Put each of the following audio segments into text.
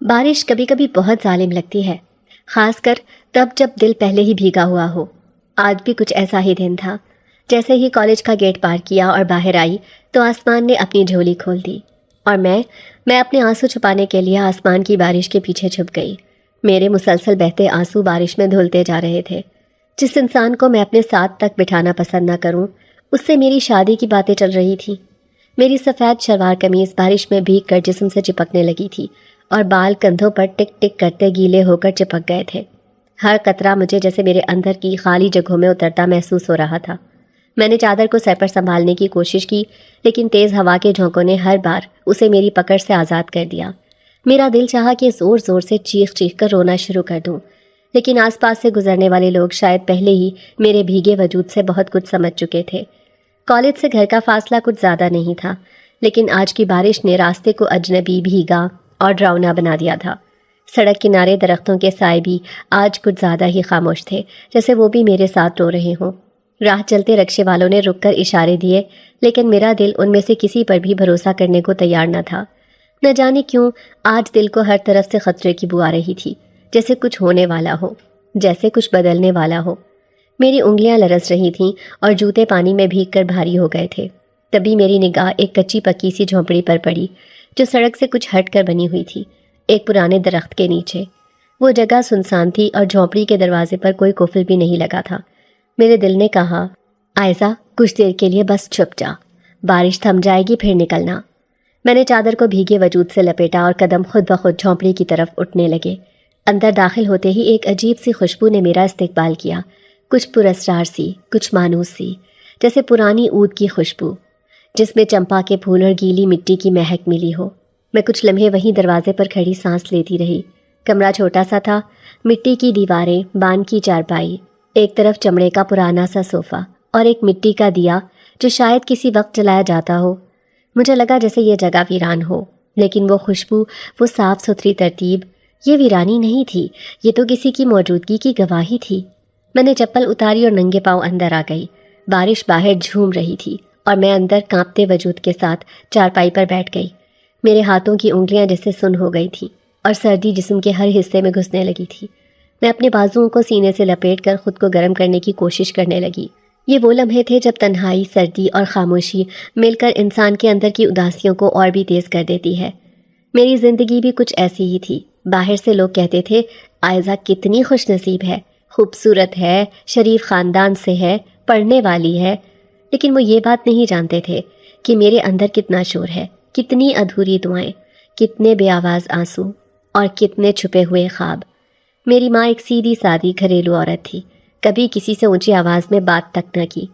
بارش کبھی کبھی بہت ظالم لگتی ہے، خاص کر تب جب دل پہلے ہی بھیگا ہوا ہو۔ آج بھی کچھ ایسا ہی دن تھا۔ جیسے ہی کالج کا گیٹ پار کیا اور باہر آئی تو آسمان نے اپنی جھولی کھول دی، اور میں اپنے آنسو چھپانے کے لیے آسمان کی بارش کے پیچھے چھپ گئی۔ میرے مسلسل بہتے آنسو بارش میں دھلتے جا رہے تھے۔ جس انسان کو میں اپنے ساتھ تک بٹھانا پسند نہ کروں، اس سے میری شادی کی باتیں چل رہی تھیں۔ میری سفید شلوار قمیض بارش میں بھیگ کر جسم سے چپکنے لگی تھی، اور بال کندھوں پر ٹک ٹک کرتے گیلے ہو کر چپک گئے تھے۔ ہر قطرہ مجھے جیسے میرے اندر کی خالی جگہوں میں اترتا محسوس ہو رہا تھا۔ میں نے چادر کو سر پر سنبھالنے کی کوشش کی، لیکن تیز ہوا کے جھونکوں نے ہر بار اسے میری پکڑ سے آزاد کر دیا۔ میرا دل چاہا کہ زور زور سے چیخ چیخ کر رونا شروع کر دوں، لیکن آس پاس سے گزرنے والے لوگ شاید پہلے ہی میرے بھیگے وجود سے بہت کچھ سمجھ چکے تھے۔ کالج سے گھر کا فاصلہ کچھ زیادہ نہیں تھا، لیکن آج کی بارش نے راستے کو اجنبی، بھیگا اور ڈراؤنا بنا دیا تھا۔ سڑک کنارے درختوں کے سائے بھی آج کچھ زیادہ ہی خاموش تھے، جیسے وہ بھی میرے ساتھ رو رہے ہوں۔ راہ چلتے رکشے والوں نے رک کر اشارے دیے، لیکن میرا دل ان میں سے کسی پر بھی بھروسہ کرنے کو تیار نہ تھا۔ نہ جانے کیوں آج دل کو ہر طرف سے خطرے کی بو آ رہی تھی، جیسے کچھ ہونے والا ہو، جیسے کچھ بدلنے والا ہو۔ میری انگلیاں لرز رہی تھیں اور جوتے پانی میں بھیگ کر بھاری ہو گئے تھے۔ تبھی میری نگاہ ایک کچی پکی سی جھونپڑی پر پڑی، جو سڑک سے کچھ ہٹ کر بنی ہوئی تھی، ایک پرانے درخت کے نیچے۔ وہ جگہ سنسان تھی اور جھونپڑی کے دروازے پر کوئی قفل بھی نہیں لگا تھا۔ میرے دل نے کہا، آئزہ کچھ دیر کے لیے بس چھپ جا، بارش تھم جائے گی پھر نکلنا۔ میں نے چادر کو بھیگے وجود سے لپیٹا اور قدم خود بخود جھونپڑی کی طرف اٹھنے لگے۔ اندر داخل ہوتے ہی ایک عجیب سی خوشبو نے میرا استقبال کیا، کچھ پراسرار سی، کچھ مانوس سی، جیسے پرانی عود کی خوشبو جس میں چمپا کے پھول اور گیلی مٹی کی مہک ملی ہو۔ میں کچھ لمحے وہیں دروازے پر کھڑی سانس لیتی رہی۔ کمرہ چھوٹا سا تھا، مٹی کی دیواریں، بان کی چارپائی، ایک طرف چمڑے کا پرانا سا صوفہ اور ایک مٹی کا دیا جو شاید کسی وقت جلایا جاتا ہو۔ مجھے لگا جیسے یہ جگہ ویران ہو، لیکن وہ خوشبو، وہ صاف ستھری ترتیب، یہ ویرانی نہیں تھی، یہ تو کسی کی موجودگی کی گواہی تھی۔ میں نے چپل اتاری اور ننگے پاؤں اندر آ گئی۔ بارش باہر جھوم رہی تھی اور میں اندر کانپتے وجود کے ساتھ چارپائی پر بیٹھ گئی۔ میرے ہاتھوں کی انگلیاں جیسے سن ہو گئی تھیں اور سردی جسم کے ہر حصے میں گھسنے لگی تھی۔ میں اپنے بازوؤں کو سینے سے لپیٹ کر خود کو گرم کرنے کی کوشش کرنے لگی۔ یہ وہ لمحے تھے جب تنہائی، سردی اور خاموشی مل کر انسان کے اندر کی اداسیوں کو اور بھی تیز کر دیتی ہے۔ میری زندگی بھی کچھ ایسی ہی تھی۔ باہر سے لوگ کہتے تھے، آئزہ کتنی خوش نصیب ہے، خوبصورت ہے، شریف خاندان سے ہے، پڑھنے والی ہے، لیکن وہ یہ بات نہیں جانتے تھے کہ میرے اندر کتنا شور ہے، کتنی ادھوری دعائیں، کتنے بے آواز آنسو اور کتنے چھپے ہوئے خواب۔ میری ماں ایک سیدھی سادی گھریلو عورت تھی، کبھی کسی سے اونچی آواز میں بات تک نہ کی۔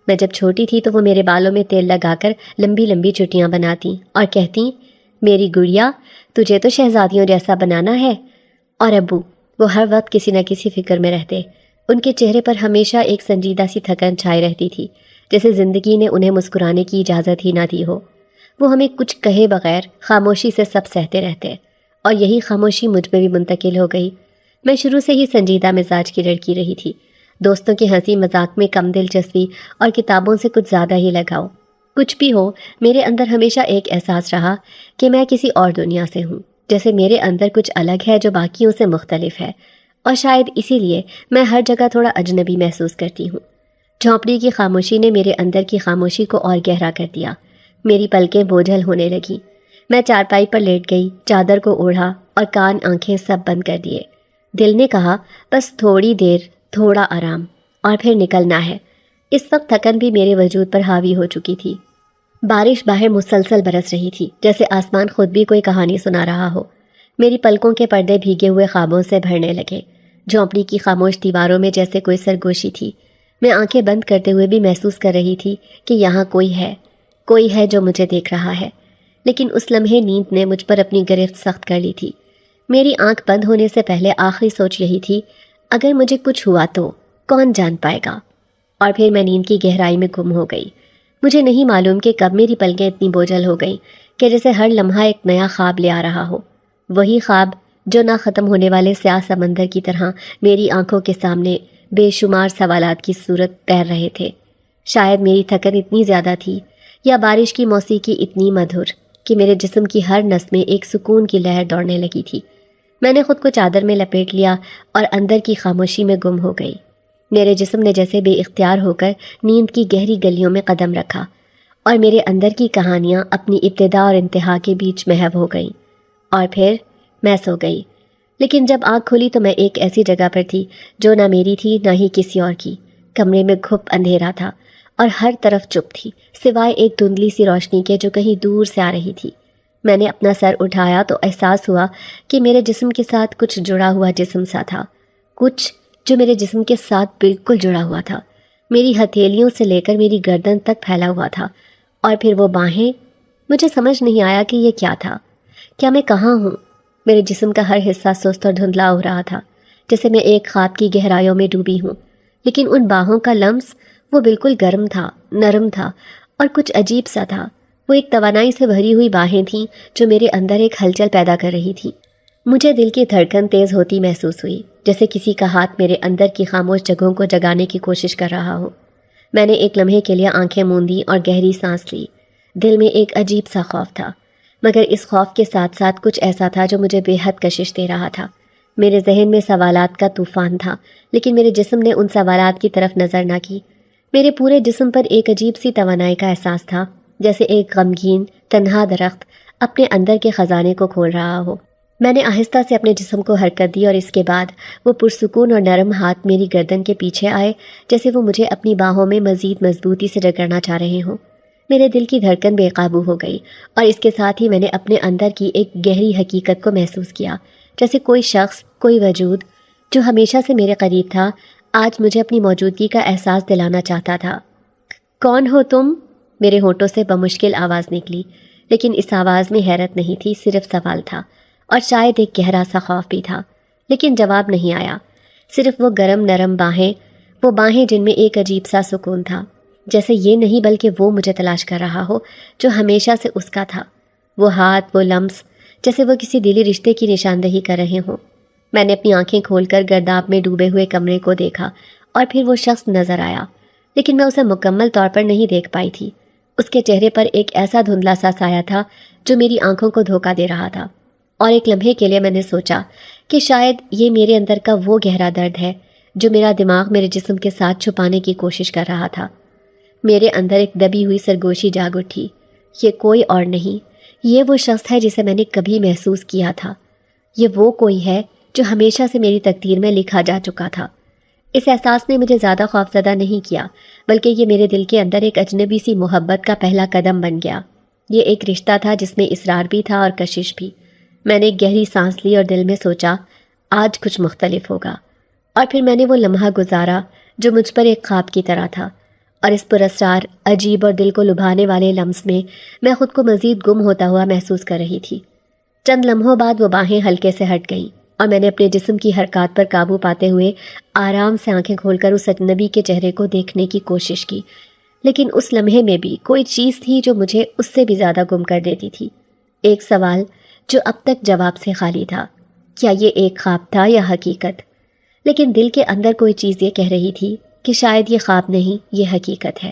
میں جب چھوٹی تھی تو وہ میرے بالوں میں تیل لگا کر لمبی لمبی چٹیاں بناتی اور کہتی، میری گڑیا تجھے تو شہزادیوں جیسا بنانا ہے۔ اور ابو، وہ ہر وقت کسی نہ کسی فکر میں رہتے۔ ان کے چہرے پر ہمیشہ ایک سنجیدہ سی تھکن چھائی رہتی تھی، جیسے زندگی نے انہیں مسکرانے کی اجازت ہی نہ دی ہو۔ وہ ہمیں کچھ کہے بغیر خاموشی سے سب سہتے رہتے، اور یہی خاموشی مجھ میں بھی منتقل ہو گئی۔ میں شروع سے ہی سنجیدہ مزاج کی لڑکی رہی تھی، دوستوں کی ہنسی مذاق میں کم دلچسپی اور کتابوں سے کچھ زیادہ ہی لگاؤ۔ کچھ بھی ہو، میرے اندر ہمیشہ ایک احساس رہا کہ میں کسی اور دنیا سے ہوں، جیسے میرے اندر کچھ الگ ہے جو باقیوں سے مختلف ہے، اور شاید اسی لیے میں ہر جگہ تھوڑا اجنبی محسوس کرتی ہوں۔ جھونپڑی کی خاموشی نے میرے اندر کی خاموشی کو اور گہرا کر دیا۔ میری پلکیں بوجھل ہونے لگیں۔ میں چارپائی پر لیٹ گئی، چادر کو اوڑھا اور کان آنکھیں سب بند کر دیے۔ دل نے کہا، بس تھوڑی دیر، تھوڑا آرام، اور پھر نکلنا ہے۔ اس وقت تھکن بھی میرے وجود پر حاوی ہو چکی تھی۔ بارش باہر مسلسل برس رہی تھی، جیسے آسمان خود بھی کوئی کہانی سنا رہا ہو۔ میری پلکوں کے پردے بھیگے ہوئے خوابوں سے بھرنے لگے۔ جھونپڑی کی خاموش دیواروں میں جیسے کوئی سرگوشی تھی۔ میں آنکھیں بند کرتے ہوئے بھی محسوس کر رہی تھی کہ یہاں کوئی ہے جو مجھے دیکھ رہا ہے، لیکن اس لمحے نیند نے مجھ پر اپنی گرفت سخت کر لی تھی۔ میری آنکھ بند ہونے سے پہلے آخری سوچ یہی تھی، اگر مجھے کچھ ہوا تو کون جان پائے گا؟ اور پھر میں نیند کی گہرائی میں گم ہو گئی۔ مجھے نہیں معلوم کہ کب میری پلکیں اتنی بوجھل ہو گئیں کہ جیسے ہر لمحہ ایک نیا خواب لے آ رہا ہو، وہی خواب جو نہ ختم ہونے والے سیاہ سمندر کی طرح میری آنکھوں کے سامنے بے شمار سوالات کی صورت تیر رہے تھے۔ شاید میری تھکن اتنی زیادہ تھی، یا بارش کی موسیقی اتنی مدھر کہ میرے جسم کی ہر نس میں ایک سکون کی لہر دوڑنے لگی تھی۔ میں نے خود کو چادر میں لپیٹ لیا اور اندر کی خاموشی میں گم ہو گئی۔ میرے جسم نے جیسے بے اختیار ہو کر نیند کی گہری گلیوں میں قدم رکھا اور میرے اندر کی کہانیاں اپنی ابتدا اور انتہا کے بیچ محو ہو گئیں، اور پھر میں سو گئی۔ لیکن جب آنکھ کھلی تو میں ایک ایسی جگہ پر تھی جو نہ میری تھی نہ ہی کسی اور کی۔ کمرے میں گھپ اندھیرا تھا اور ہر طرف چپ تھی، سوائے ایک دھندلی سی روشنی کے جو کہیں دور سے آ رہی تھی۔ میں نے اپنا سر اٹھایا تو احساس ہوا کہ میرے جسم کے ساتھ کچھ جڑا ہوا جسم سا تھا، کچھ جو میرے جسم کے ساتھ بالکل جڑا ہوا تھا، میری ہتھیلیوں سے لے کر میری گردن تک پھیلا ہوا تھا، اور پھر وہ باہیں۔ مجھے سمجھ نہیں آیا کہ یہ کیا تھا، کیا میں کہاں ہوں؟ میرے جسم کا ہر حصہ سست اور دھندلا ہو رہا تھا، جیسے میں ایک خواب کی گہرائیوں میں ڈوبی ہوں، لیکن ان باہوں کا لمس وہ بالکل گرم تھا، نرم تھا اور کچھ عجیب سا تھا۔ وہ ایک توانائی سے بھری ہوئی باہیں تھیں جو میرے اندر ایک ہلچل پیدا کر رہی تھی۔ مجھے دل کی دھڑکن تیز ہوتی محسوس ہوئی، جیسے کسی کا ہاتھ میرے اندر کی خاموش جگہوں کو جگانے کی کوشش کر رہا ہو۔ میں نے ایک لمحے کے لیے آنکھیں موندی اور گہری سانس لی۔ دل میں ایک عجیب سا خوف تھا، مگر اس خوف کے ساتھ ساتھ کچھ ایسا تھا جو مجھے بے حد کشش دے رہا تھا۔ میرے ذہن میں سوالات کا طوفان تھا، لیکن میرے جسم نے ان سوالات کی طرف نظر نہ کی۔ میرے پورے جسم پر ایک عجیب سی توانائی کا احساس تھا، جیسے ایک غمگین تنہا درخت اپنے اندر کے خزانے کو کھول رہا ہو۔ میں نے آہستہ سے اپنے جسم کو حرکت دی اور اس کے بعد وہ پرسکون اور نرم ہاتھ میری گردن کے پیچھے آئے، جیسے وہ مجھے اپنی باہوں میں مزید مضبوطی سے جکڑنا چاہ رہے ہوں۔ میرے دل کی دھڑکن بے قابو ہو گئی اور اس کے ساتھ ہی میں نے اپنے اندر کی ایک گہری حقیقت کو محسوس کیا، جیسے کوئی شخص، کوئی وجود جو ہمیشہ سے میرے قریب تھا، آج مجھے اپنی موجودگی کا احساس دلانا چاہتا تھا۔ کون ہو تم؟ میرے ہونٹوں سے بمشکل آواز نکلی، لیکن اس آواز میں حیرت نہیں تھی، صرف سوال تھا اور شاید ایک گہرا سا خوف بھی تھا، لیکن جواب نہیں آیا۔ صرف وہ گرم نرم باہیں، وہ باہیں جن میں ایک عجیب سا سکون تھا، جیسے یہ نہیں بلکہ وہ مجھے تلاش کر رہا ہو جو ہمیشہ سے اس کا تھا۔ وہ ہاتھ، وہ لمس، جیسے وہ کسی دلی رشتے کی نشاندہی کر رہے ہوں۔ میں نے اپنی آنکھیں کھول کر گرداب میں ڈوبے ہوئے کمرے کو دیکھا اور پھر وہ شخص نظر آیا، لیکن میں اسے مکمل طور پر نہیں دیکھ پائی تھی۔ اس کے چہرے پر ایک ایسا دھندلا سا سایہ تھا جو میری آنکھوں کو دھوکہ دے رہا تھا، اور ایک لمحے کے لیے میں نے سوچا کہ شاید یہ میرے اندر کا وہ گہرا درد ہے جو میرا دماغ میرے جسم کے ساتھ چھپانے کی کوشش کر رہا تھا۔ میرے اندر ایک دبی ہوئی سرگوشی جاگ اٹھی۔ یہ کوئی اور نہیں، یہ وہ شخص ہے جسے میں نے کبھی محسوس کیا تھا۔ یہ وہ کوئی ہے جو ہمیشہ سے میری تقدیر میں لکھا جا چکا تھا۔ اس احساس نے مجھے زیادہ خوفزدہ نہیں کیا، بلکہ یہ میرے دل کے اندر ایک اجنبی سی محبت کا پہلا قدم بن گیا۔ یہ ایک رشتہ تھا جس میں اصرار بھی تھا اور کشش بھی۔ میں نے ایک گہری سانس لی اور دل میں سوچا، آج کچھ مختلف ہوگا۔ اور پھر میں نے وہ لمحہ گزارا جو مجھ پر ایک خواب کی طرح تھا، اور اس پراسرار، عجیب اور دل کو لبھانے والے لمس میں میں خود کو مزید گم ہوتا ہوا محسوس کر رہی تھی۔ چند لمحوں بعد وہ باہیں ہلکے سے ہٹ گئیں اور میں نے اپنے جسم کی حرکات پر قابو پاتے ہوئے آرام سے آنکھیں کھول کر اس اجنبی کے چہرے کو دیکھنے کی کوشش کی، لیکن اس لمحے میں بھی کوئی چیز تھی جو مجھے اس سے بھی زیادہ گم کر دیتی تھی۔ ایک سوال جو اب تک جواب سے خالی تھا، کیا یہ ایک خواب تھا یا حقیقت؟ لیکن دل کے اندر کوئی چیز یہ کہہ رہی تھی کہ شاید یہ خواب نہیں، یہ حقیقت ہے،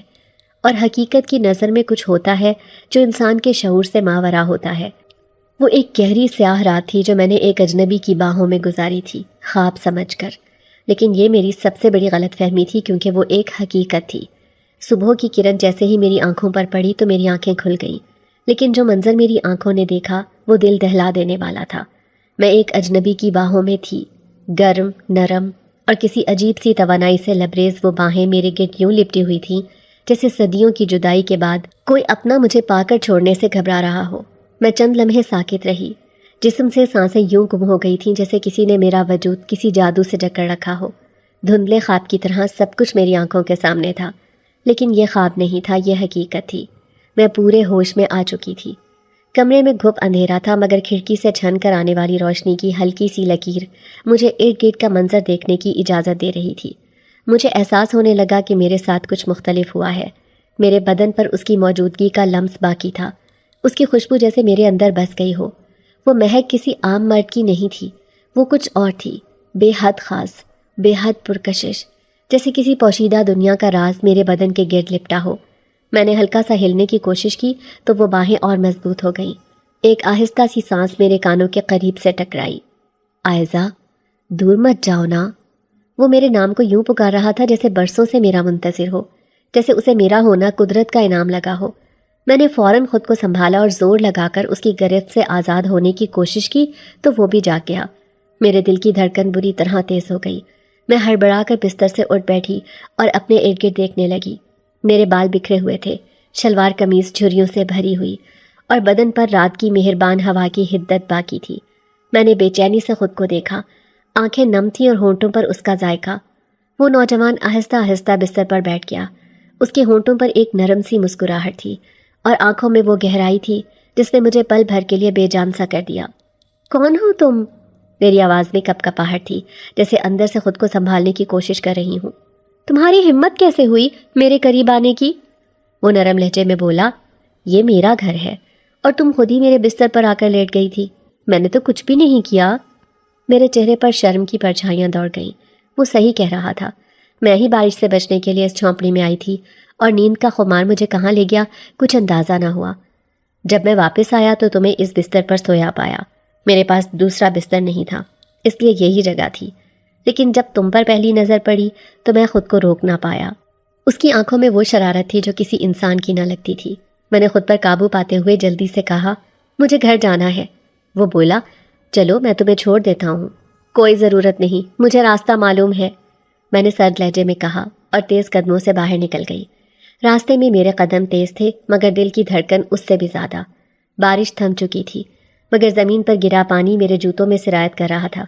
اور حقیقت کی نظر میں کچھ ہوتا ہے جو انسان کے شعور سے ماورا ہوتا ہے۔ وہ ایک گہری سیاہ رات تھی جو میں نے ایک اجنبی کی باہوں میں گزاری تھی، خواب سمجھ کر، لیکن یہ میری سب سے بڑی غلط فہمی تھی کیونکہ وہ ایک حقیقت تھی۔ صبح کی کرن جیسے ہی میری آنکھوں پر پڑی تو میری آنکھیں کھل گئیں، لیکن جو منظر میری آنکھوں نے دیکھا وہ دل دہلا دینے والا تھا۔ میں ایک اجنبی کی باہوں میں تھی، گرم، نرم اور کسی عجیب سی توانائی سے لبریز۔ وہ باہیں میرے گرد یوں لپٹی ہوئی تھیں جیسے صدیوں کی جدائی کے بعد کوئی اپنا مجھے پا کر چھوڑنے سے گھبرا رہا ہو۔ میں چند لمحے ساکت رہی، جسم سے سانسیں یوں گم ہو گئی تھیں جیسے کسی نے میرا وجود کسی جادو سے جکڑ رکھا ہو۔ دھندلے خواب کی طرح سب کچھ میری آنکھوں کے سامنے تھا، لیکن یہ خواب نہیں تھا، یہ حقیقت تھی۔ میں پورے ہوش میں آ چکی تھی۔ کمرے میں گھپ اندھیرا تھا، مگر کھڑکی سے چھن کر آنے والی روشنی کی ہلکی سی لکیر مجھے ارد گرد کا منظر دیکھنے کی اجازت دے رہی تھی۔ مجھے احساس ہونے لگا کہ میرے ساتھ کچھ مختلف ہوا ہے۔ میرے بدن پر اس کی موجودگی کا لمس باقی تھا، اس کی خوشبو جیسے میرے اندر بس گئی ہو۔ وہ مہک کسی عام مرد کی نہیں تھی، وہ کچھ اور تھی، بے حد خاص، بے حد پرکشش، جیسے کسی پوشیدہ دنیا کا راز میرے بدن کے گرد لپٹا ہو۔ میں نے ہلکا سا ہلنے کی کوشش کی تو وہ باہیں اور مضبوط ہو گئیں۔ ایک آہستہ سی سانس میرے کانوں کے قریب سے ٹکرائی۔ آئزہ دور مت جاؤ نا۔ وہ میرے نام کو یوں پکار رہا تھا جیسے برسوں سے میرا منتظر ہو، جیسے اسے میرا ہونا قدرت کا انعام لگا ہو۔ میں نے فوراً خود کو سنبھالا اور زور لگا کر اس کی گرفت سے آزاد ہونے کی کوشش کی تو وہ بھی جاگ گیا۔ میرے دل کی دھڑکن بری طرح تیز ہو گئی۔ میں ہڑبڑا کر بستر سے اٹھ بیٹھی اور اپنے ارد گرد دیکھنے لگی۔ میرے بال بکھرے ہوئے تھے، شلوار قمیض جھریوں سے بھری ہوئی اور بدن پر رات کی مہربان ہوا کی حدت باقی تھی۔ میں نے بے چینی سے خود کو دیکھا، آنکھیں نم تھیں اور ہونٹوں پر اس کا ذائقہ۔ وہ نوجوان آہستہ آہستہ بستر پر بیٹھ گیا۔ اس کے ہونٹوں پر ایک نرم سی مسکراہٹ تھی اور آنکھوں میں وہ گہرائی تھی جس نے مجھے پل بھر کے لیے بے جان سا کر دیا۔ کون ہو تم؟ میری آواز میں کپ کپاہٹ تھی، جیسے اندر سے خود کو سنبھالنے کی کوشش کر رہی ہوں۔ تمہاری ہمت کیسے ہوئی میرے قریب آنے کی؟ وہ نرم لہجے میں بولا، یہ میرا گھر ہے اور تم خود ہی میرے بستر پر آ کر لیٹ گئی تھی۔ میں نے تو کچھ بھی نہیں کیا۔ میرے چہرے پر شرم کی پرچھائیاں دوڑ گئیں۔ وہ صحیح کہہ رہا تھا، میں ہی بارش سے بچنے کے لیے اس جھونپڑی میں آئی تھی اور نیند کا خمار مجھے کہاں لے گیا کچھ اندازہ نہ ہوا۔ جب میں واپس آیا تو تمہیں اس بستر پر سویا پایا۔ میرے پاس دوسرا بستر نہیں تھا، اس لیے یہی جگہ تھی، لیکن جب تم پر پہلی نظر پڑی تو میں خود کو روک نہ پایا۔ اس کی آنکھوں میں وہ شرارت تھی جو کسی انسان کی نہ لگتی تھی۔ میں نے خود پر قابو پاتے ہوئے جلدی سے کہا، مجھے گھر جانا ہے۔ وہ بولا، چلو میں تمہیں چھوڑ دیتا ہوں۔ کوئی ضرورت نہیں، مجھے راستہ معلوم ہے، میں نے سرد لہجے میں کہا اور تیز قدموں سے باہر نکل گئی۔ راستے میں میرے قدم تیز تھے مگر دل کی دھڑکن اس سے بھی زیادہ۔ بارش تھم چکی تھی مگر زمین پر گرا پانی میرے جوتوں میں سرایت کر رہا تھا۔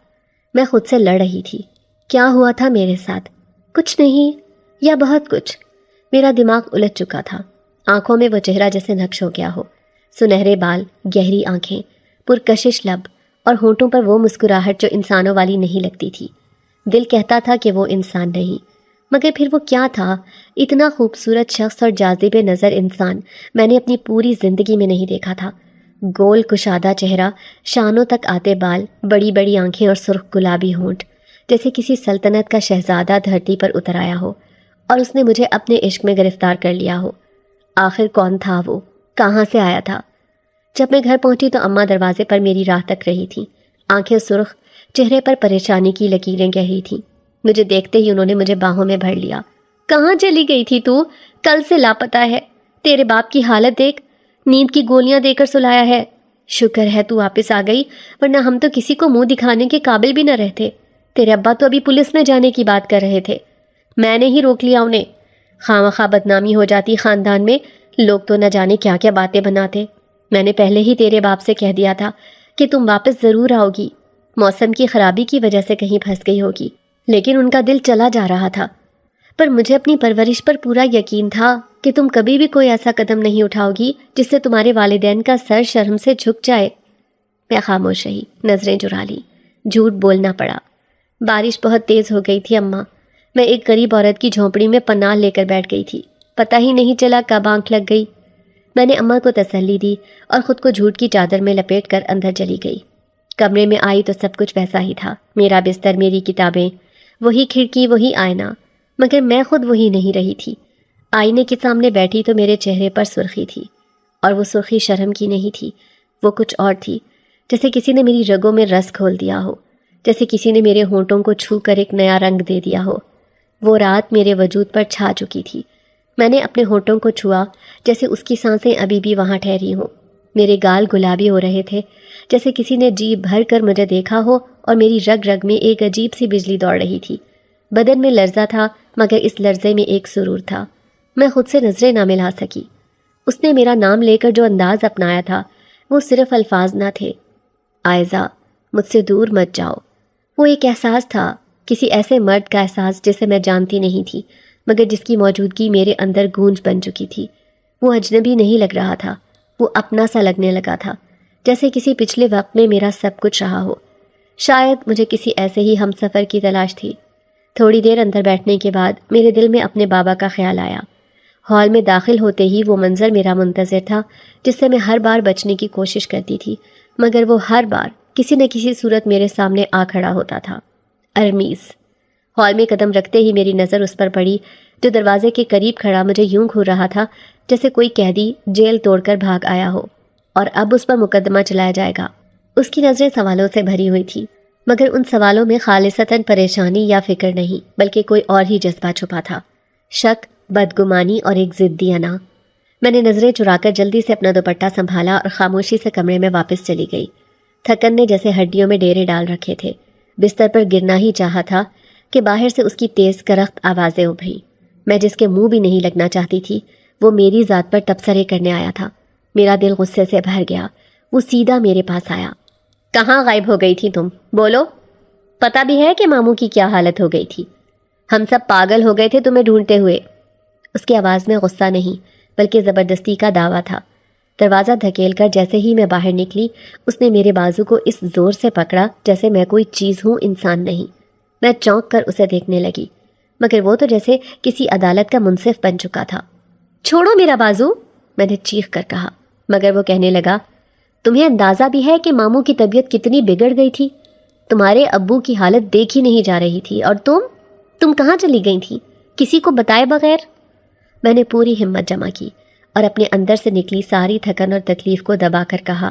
میں خود سے لڑ رہی تھی، کیا ہوا تھا میرے ساتھ؟ کچھ نہیں یا بہت کچھ۔ میرا دماغ الجھ چکا تھا۔ آنکھوں میں وہ چہرہ جیسے نقش ہو گیا ہو، سنہرے بال، گہری آنکھیں، پرکشش لب اور ہونٹوں پر وہ مسکراہٹ جو انسانوں والی نہیں لگتی تھی۔ دل کہتا تھا کہ وہ انسان نہیں، مگر پھر وہ کیا تھا؟ اتنا خوبصورت شخص اور جاذب نظر انسان میں نے اپنی پوری زندگی میں نہیں دیکھا تھا۔ گول کشادہ چہرہ، شانوں تک آتے بال، بڑی بڑی آنکھیں اور سرخ گلابی ہونٹ، جیسے کسی سلطنت کا شہزادہ دھرتی پر اتر آیا ہو اور اس نے مجھے اپنے عشق میں گرفتار کر لیا ہو۔ آخر کون تھا وہ؟ کہاں سے آیا تھا؟ جب میں گھر پہنچی تو اماں دروازے پر میری راہ تک رہی تھیں، آنکھیں سرخ، چہرے پر پریشانی کی لکیریں گہری تھیں۔ مجھے دیکھتے ہی انہوں نے مجھے باہوں میں بھر لیا۔ کہاں چلی گئی تھی تو؟ کل سے لاپتہ ہے۔ تیرے باپ کی حالت دیکھ، نیند کی گولیاں دے کر سلایا ہے۔ شکر ہے تو واپس آ گئی، ورنہ ہم تو کسی کو منہ دکھانے کے قابل بھی نہ رہتے۔ تیرے ابا تو ابھی پولیس میں جانے کی بات کر رہے تھے، میں نے ہی روک لیا انہیں۔ خواہ بدنامی ہو جاتی خاندان میں، لوگ تو نہ جانے کیا کیا باتیں بناتے۔ میں نے پہلے ہی تیرے باپ سے کہہ دیا تھا کہ تم واپس ضرور آؤ گی، موسم کی خرابی کی وجہ سے کہیں پھنس گئی ہوگی، لیکن ان کا دل چلا جا رہا تھا۔ پر مجھے اپنی پرورش پر پورا یقین تھا کہ تم کبھی بھی کوئی ایسا قدم نہیں اٹھاؤ گی جس سے تمہارے والدین کا سر شرم سے جھک جائے۔ میں خاموش رہی، نظریں چرا لی، جھوٹ بولنا پڑا۔ بارش بہت تیز ہو گئی تھی اماں، میں ایک غریب عورت کی جھونپڑی میں پناہ لے کر بیٹھ گئی تھی، پتہ ہی نہیں چلا کب آنکھ لگ گئی۔ میں نے اماں کو تسلی دی اور خود کو جھوٹ کی چادر میں لپیٹ کر اندر چلی گئی۔ کمرے میں آئی تو سب کچھ ویسا ہی تھا، میرا بستر، میری کتابیں، وہی کھڑکی، وہی آئینہ، مگر میں خود وہی نہیں رہی تھی۔ آئینے کے سامنے بیٹھی تو میرے چہرے پر سرخی تھی، اور وہ سرخی شرم کی نہیں تھی، وہ کچھ اور تھی، جیسے کسی نے میری رگوں میں رس گھول دیا ہو، جیسے کسی نے میرے ہونٹوں کو چھو کر ایک نیا رنگ دے دیا ہو۔ وہ رات میرے وجود پر چھا چکی تھی۔ میں نے اپنے ہونٹوں کو چھوا جیسے اس کی سانسیں ابھی بھی وہاں ٹھہری ہوں۔ میرے گال گلابی ہو رہے تھے، جیسے کسی نے جی بھر کر مجھے دیکھا ہو، اور میری رگ رگ میں ایک عجیب سی بجلی دوڑ رہی تھی۔ بدن میں لرزہ تھا مگر اس لرزے میں ایک سرور تھا۔ میں خود سے نظریں نہ ملا سکی۔ اس نے میرا نام لے کر جو انداز اپنایا تھا وہ صرف الفاظ نہ تھے، آئزہ مجھ سے دور مت جاؤ۔ وہ ایک احساس تھا، کسی ایسے مرد کا احساس جسے میں جانتی نہیں تھی مگر جس کی موجودگی میرے اندر گونج بن چکی تھی۔ وہ اجنبی نہیں لگ رہا تھا، وہ اپنا سا لگنے لگا تھا، جیسے کسی پچھلے وقت میں میرا سب کچھ رہا ہو۔ شاید مجھے کسی ایسے ہی ہم سفر کی تلاش تھی۔ تھوڑی دیر اندر بیٹھنے کے بعد میرے دل میں اپنے بابا کا خیال آیا۔ ہال میں داخل ہوتے ہی وہ منظر میرا منتظر تھا جس سے میں ہر بار بچنے کی کوشش کرتی تھی، مگر وہ ہر بار کسی نہ کسی صورت میرے سامنے آ کھڑا ہوتا تھا۔ ارمیز۔ ہال میں قدم رکھتے ہی میری نظر اس پر پڑی جو دروازے کے قریب کھڑا مجھے یوں گھور رہا تھا جیسے کوئی قیدی جیل توڑ کر بھاگ آیا ہو اور اب اس پر مقدمہ چلایا جائے گا۔ اس کی نظریں سوالوں سے بھری ہوئی تھی۔ مگر ان سوالوں میں خالصتاً پریشانی یا فکر نہیں بلکہ کوئی اور ہی جذبہ چھپا تھا، شک، بدگمانی اور ایک ضدی انا۔ میں نے نظریں چرا کر جلدی سے اپنا دوپٹہ سنبھالا اور خاموشی سے کمرے میں واپس چلی گئی۔ تھکن نے جیسے ہڈیوں میں ڈیرے ڈال رکھے تھے، بستر پر گرنا ہی چاہا تھا کہ باہر سے اس کی تیز کرخت آوازیں ابھری۔ میں جس کے منہ بھی نہیں لگنا چاہتی تھی وہ میری ذات پر تبصرے کرنے آیا تھا۔ میرا دل غصے سے بھر گیا۔ وہ سیدھا میرے پاس آیا۔ کہاں غائب ہو گئی تھی تم؟ بولو۔ پتہ بھی ہے کہ ماموں کی کیا حالت ہو گئی تھی؟ ہم سب پاگل ہو گئے تھے تمہیں ڈھونڈتے ہوئے۔ اس کی آواز میں غصہ نہیں بلکہ زبردستی کا دعویٰ تھا۔ دروازہ دھکیل کر جیسے ہی میں باہر نکلی اس نے میرے بازو کو اس زور سے پکڑا جیسے میں کوئی چیز ہوں، انسان نہیں۔ میں چونک کر اسے دیکھنے لگی مگر وہ تو جیسے کسی عدالت کا منصف بن چکا تھا۔ چھوڑو میرا بازو، میں نے چیخ کر کہا، مگر وہ کہنے لگا، تمہیں اندازہ بھی ہے کہ ماموں کی طبیعت کتنی بگڑ گئی تھی؟ تمہارے ابو کی حالت دیکھی نہیں جا رہی تھی، اور تم کہاں چلی گئی تھی کسی کو بتائے بغیر؟ میں نے پوری ہمت جمع کی اور اپنے اندر سے نکلی ساری تھکن اور تکلیف کو دبا کر کہا،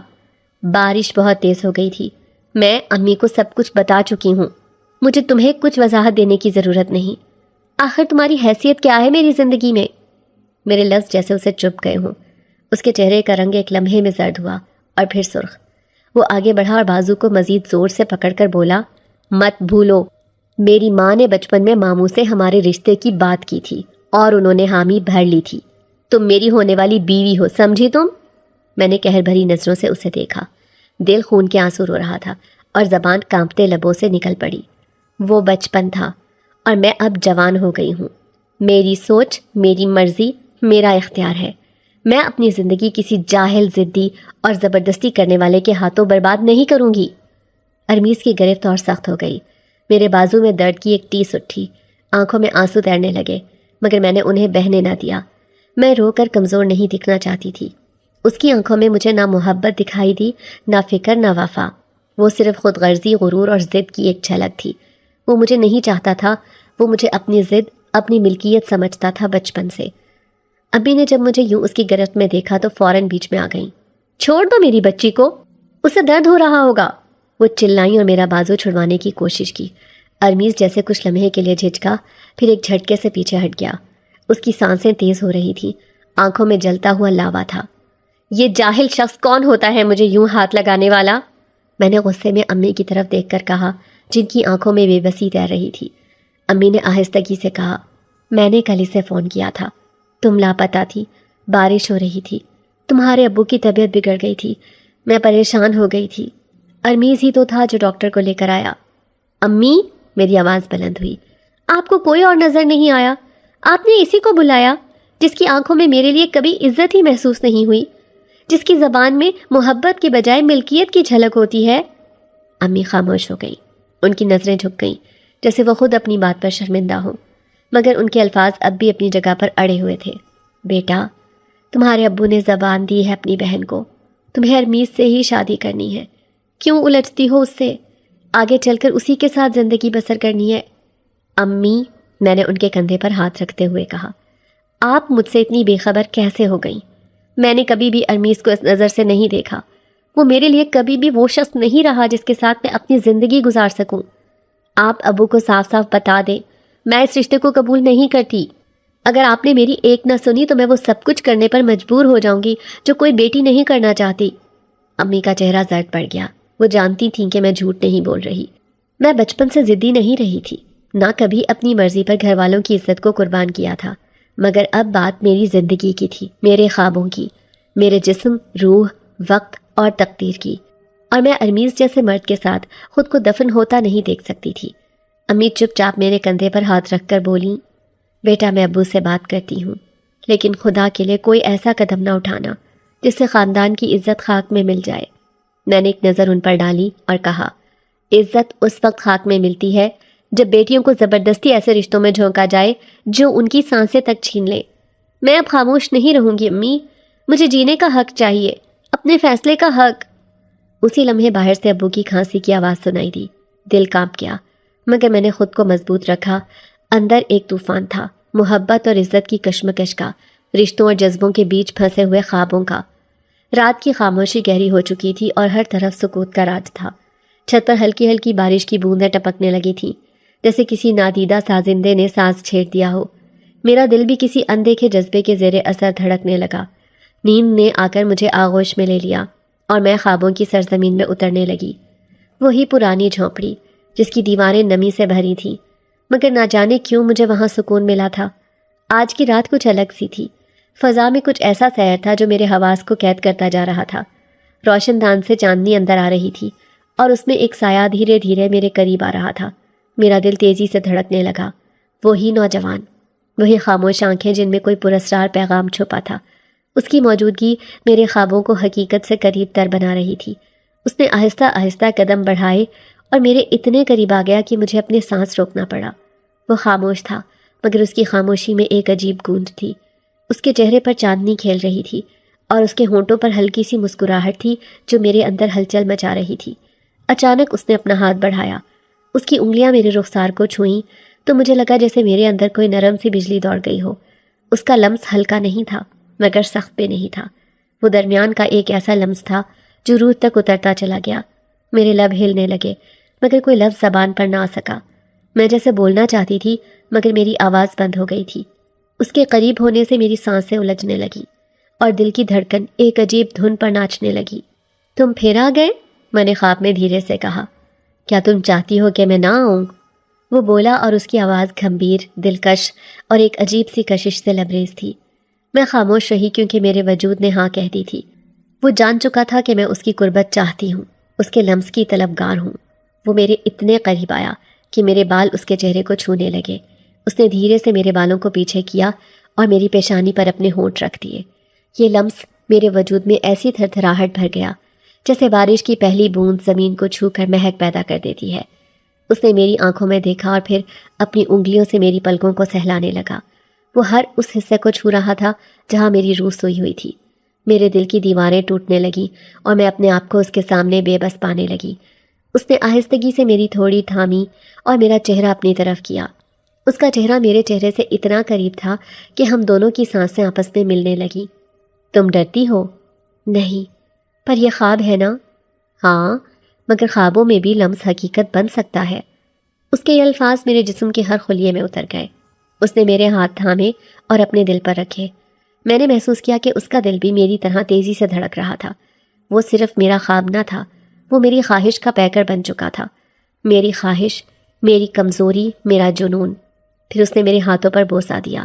بارش بہت تیز ہو گئی تھی، میں امی کو سب کچھ بتا چکی ہوں، مجھے تمہیں کچھ وضاحت دینے کی ضرورت نہیں۔ آخر تمہاری حیثیت کیا ہے میری زندگی میں؟ میرے لفظ جیسے اسے چپ گئے ہوں۔ اس کے چہرے کا رنگ ایک لمحے میں زرد ہوا اور پھر سرخ۔ وہ آگے بڑھا اور بازو کو مزید زور سے پکڑ کر بولا، مت بھولو، میری ماں نے بچپن میں ماموں سے ہمارے رشتے کی بات کی تھی اور انہوں نے حامی بھر لی تھی۔ تم میری ہونے والی بیوی ہو، سمجھی تم؟ میں نے قہر بھری نظروں سے اسے دیکھا۔ دل خون کے آنسو رو رہا تھا اور زبان کانپتے لبوں سے نکل پڑی، وہ بچپن تھا اور میں اب جوان ہو گئی ہوں۔ میری سوچ، میری مرضی، میرا اختیار ہے۔ میں اپنی زندگی کسی جاہل، ضدی اور زبردستی کرنے والے کے ہاتھوں برباد نہیں کروں گی۔ ارمیز کی گرفت اور سخت ہو گئی۔ میرے بازو میں درد کی ایک ٹیس اٹھی، آنکھوں میں آنسو تیرنے لگے مگر میں نے انہیں بہنے نہ دیا۔ میں رو کر کمزور نہیں دکھنا چاہتی تھی۔ اس کی آنکھوں میں مجھے نہ محبت دکھائی دی، نہ فکر، نہ وفا۔ وہ صرف خود غرضی، غرور اور ضد کی ایک جھلک تھی۔ وہ مجھے نہیں چاہتا تھا، وہ مجھے اپنی ضد، اپنی ملکیت سمجھتا تھا بچپن سے۔ ابھی نے جب مجھے یوں اس کی گرفت میں دیکھا تو فوراً بیچ میں آ گئیں۔ چھوڑ دو میری بچی کو، اسے درد ہو رہا ہوگا، وہ چلائیں اور میرا بازو چھڑوانے کی کوشش کی۔ ارمیز جیسے کچھ لمحے کے لیے جھجکا، پھر ایک جھٹکے سے پیچھے ہٹ گیا۔ اس کی سانسیں تیز ہو رہی تھیں، آنکھوں میں جلتا ہوا لاوا تھا۔ یہ جاہل شخص کون ہوتا ہے مجھے یوں ہاتھ لگانے والا؟ میں نے غصے میں امی کی طرف دیکھ کر کہا، جن کی آنکھوں میں بے بسی تیر رہی تھی۔ امی نے آہستگی سے کہا، میں نے کل اسے فون کیا تھا، تم لاپتہ تھی، بارش ہو رہی تھی، تمہارے ابو کی طبیعت بگڑ گئی تھی، میں پریشان ہو گئی تھی، ارمیز ہی تو تھا جو ڈاکٹر کو لے کر آیا۔ امی، میری آواز بلند ہوئی، آپ کو کوئی اور نظر نہیں آیا؟ آپ نے اسی کو بلایا جس کی آنکھوں میں میرے لیے کبھی عزت ہی محسوس نہیں ہوئی، جس کی زبان میں محبت کے بجائے ملکیت کی جھلک ہوتی ہے؟ امی خاموش ہو گئی، ان کی نظریں جھک گئیں جیسے وہ خود اپنی بات پر شرمندہ ہوں، مگر ان کے الفاظ اب بھی اپنی جگہ پر اڑے ہوئے تھے۔ بیٹا، تمہارے ابو نے زبان دی ہے اپنی بہن کو، تمہیں ارمیز سے ہی شادی کرنی ہے، کیوں الجھتی ہو اس سے؟ آگے چل کر اسی کے ساتھ زندگی بسر کرنی ہے۔ امی، میں نے ان کے کندھے پر ہاتھ رکھتے ہوئے کہا، آپ مجھ سے اتنی بے خبر کیسے ہو گئیں؟ میں نے کبھی بھی ارمیز کو اس نظر سے نہیں دیکھا، وہ میرے لیے کبھی بھی وہ شخص نہیں رہا جس کے ساتھ میں اپنی زندگی گزار سکوں۔ آپ ابو کو صاف صاف بتا دیں، میں اس رشتے کو قبول نہیں کرتی۔ اگر آپ نے میری ایک نہ سنی تو میں وہ سب کچھ کرنے پر مجبور ہو جاؤں گی جو کوئی بیٹی نہیں کرنا چاہتی۔ امی کا چہرہ زرد پڑ گیا، وہ جانتی تھیں کہ میں جھوٹ نہیں بول رہی۔ میں بچپن سے ضدی نہیں رہی تھی، نہ کبھی اپنی مرضی پر گھر والوں کی عزت کو قربان کیا تھا، مگر اب بات میری زندگی کی تھی، میرے خوابوں کی، میرے جسم، روح، وقت اور تقدیر کی، اور میں ارمیز جیسے مرد کے ساتھ خود کو دفن ہوتا نہیں دیکھ سکتی تھی۔ امی چپ چاپ میرے کندھے پر ہاتھ رکھ کر بولیں، بیٹا، میں ابو سے بات کرتی ہوں، لیکن خدا کے لیے کوئی ایسا قدم نہ اٹھانا جس سے خاندان کی عزت خاک میں مل جائے۔ میں نے ایک نظر ان پر ڈالی اور کہا، عزت اس وقت خاک میں ملتی ہے جب بیٹیوں کو زبردستی ایسے رشتوں میں جھونکا جائے جو ان کی سانسیں تک چھین لیں۔ میں اب خاموش نہیں رہوں گی امی، مجھے جینے کا حق چاہیے، اپنے فیصلے کا حق۔ اسی لمحے باہر سے ابو کی کھانسی کی آواز سنائی دی، دل کانپ گیا، مگر میں نے خود کو مضبوط رکھا۔ اندر ایک طوفان تھا، محبت اور عزت کی کشمکش کا، رشتوں اور جذبوں کے بیچ پھنسے ہوئے خوابوں کا۔ رات کی خاموشی گہری ہو چکی تھی اور ہر طرف سکوت کا راج تھا۔ چھت پر ہلکی ہلکی بارش کی بوندیں ٹپکنے لگی تھیں، جیسے کسی نادیدہ سازندے نے سانس چھیڑ دیا ہو۔ میرا دل بھی کسی اندیکھے جذبے کے زیر اثر دھڑکنے لگا۔ نیند نے آ کر مجھے آغوش میں لے لیا اور میں خوابوں کی سرزمین میں اترنے لگی۔ وہی پرانی جھونپڑی جس کی دیواریں نمی سے بھری تھیں، مگر نہ جانے کیوں مجھے وہاں سکون ملا تھا۔ آج کی رات کچھ الگ سی تھی۔ فضا میں کچھ ایسا سحر تھا جو میرے حواس کو قید کرتا جا رہا تھا۔ روشن دان سے چاندنی اندر آ رہی تھی اور اس میں ایک سایہ دھیرے دھیرے میرے قریب آ رہا تھا۔ میرا دل تیزی سے دھڑکنے لگا۔ وہی نوجوان، وہی خاموش آنکھیں جن میں کوئی پراسرار پیغام چھپا تھا، اس کی موجودگی میرے خوابوں کو حقیقت سے قریب تر بنا رہی تھی۔ اس نے آہستہ آہستہ قدم بڑھائے اور میرے اتنے قریب آ گیا کہ مجھے اپنے سانس روکنا پڑا۔ وہ خاموش تھا، مگر اس کی خاموشی میں ایک عجیب گونج تھی۔ اس کے چہرے پر چاندنی کھیل رہی تھی اور اس کے ہونٹوں پر ہلکی سی مسکراہٹ تھی جو میرے اندر ہلچل مچا رہی تھی۔ اچانک اس نے اپنا ہاتھ بڑھایا، اس کی انگلیاں میرے رخسار کو چھوئیں تو مجھے لگا جیسے میرے اندر کوئی نرم سی بجلی دوڑ گئی ہو۔ اس کا لمس ہلکا نہیں تھا مگر سخت بھی نہیں تھا۔ وہ درمیان کا ایک ایسا لمس تھا جو روح تک اترتا چلا گیا۔ میرے لب ہلنے لگے مگر کوئی لفظ زبان پر نہ آ سکا۔ میں جیسے بولنا چاہتی تھی مگر میری آواز بند ہو گئی تھی۔ اس کے قریب ہونے سے میری سانسیں الجھنے لگی اور دل کی دھڑکن ایک عجیب دھن پر ناچنے لگی۔ تم پھر آ گئے؟ میں نے خواب میں دھیرے سے کہا۔ کیا تم چاہتی ہو کہ میں نہ آؤں؟ وہ بولا اور اس کی آواز گھمبیر، دلکش اور ایک عجیب سی کشش سے لبریز تھی۔ میں خاموش رہی کیونکہ میرے وجود نے ہاں کہہ دی تھی۔ وہ جان چکا تھا کہ میں اس کی قربت چاہتی ہوں، اس کے لمس کی طلبگار ہوں۔ وہ میرے اتنے قریب آیا کہ میرے بال اس کے چہرے کو چھونے لگے۔ اس نے دھیرے سے میرے بالوں کو پیچھے کیا اور میری پیشانی پر اپنے ہونٹ رکھ دیے۔ یہ لمس میرے وجود میں ایسی تھرتھراہٹ بھر گیا جیسے بارش کی پہلی بوند زمین کو چھو کر مہک پیدا کر دیتی ہے۔ اس نے میری آنکھوں میں دیکھا اور پھر اپنی انگلیوں سے میری پلکوں کو سہلانے لگا۔ وہ ہر اس حصے کو چھو رہا تھا جہاں میری روح سوئی ہوئی تھی۔ میرے دل کی دیواریں ٹوٹنے لگیں اور میں اپنے آپ کو اس کے سامنے بے بس پانے لگی۔ اس نے آہستگی سے میری تھوڑی تھامی اور میرا چہرہ اپنی طرف کیا۔ اس کا چہرہ میرے چہرے سے اتنا قریب تھا کہ ہم دونوں کی سانسیں آپس میں ملنے لگیں۔ تم ڈرتی ہو؟ نہیں، پر یہ خواب ہے نا؟ ہاں، مگر خوابوں میں بھی لمس حقیقت بن سکتا ہے۔ اس کے یہ الفاظ میرے جسم کے ہر خلیے میں اتر گئے۔ اس نے میرے ہاتھ تھامے اور اپنے دل پر رکھے۔ میں نے محسوس کیا کہ اس کا دل بھی میری طرح تیزی سے دھڑک رہا تھا۔ وہ صرف میرا خواب نہ تھا، وہ میری خواہش کا پیکر بن چکا تھا۔ میری خواہش، میری کمزوری، میرا جنون۔ پھر اس نے میرے ہاتھوں پر بوسہ دیا،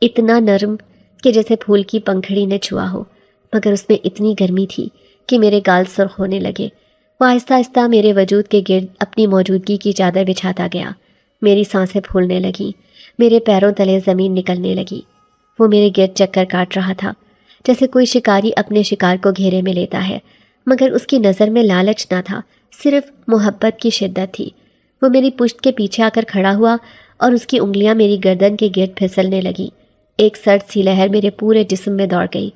اتنا نرم کہ جیسے پھول کی پنکھڑی نے چھوا ہو، مگر اس میں اتنی گرمی تھی کہ میرے گال سرخ ہونے لگے۔ وہ آہستہ آہستہ میرے وجود کے گرد اپنی موجودگی کی چادر بچھاتا گیا۔ میری سانسیں پھولنے لگیں، میرے پیروں تلے زمین نکلنے لگی۔ وہ میرے گرد چکر کاٹ رہا تھا جیسے کوئی شکاری اپنے شکار کو گھیرے میں لیتا ہے، مگر اس کی نظر میں لالچ نہ تھا، صرف محبت کی شدت تھی۔ وہ میری پشت کے پیچھے آ کر کھڑا ہوا اور اس کی انگلیاں میری گردن کے گرد پھسلنے لگیں۔ ایک سرد سی لہر میرے پورے جسم میں دوڑ گئی۔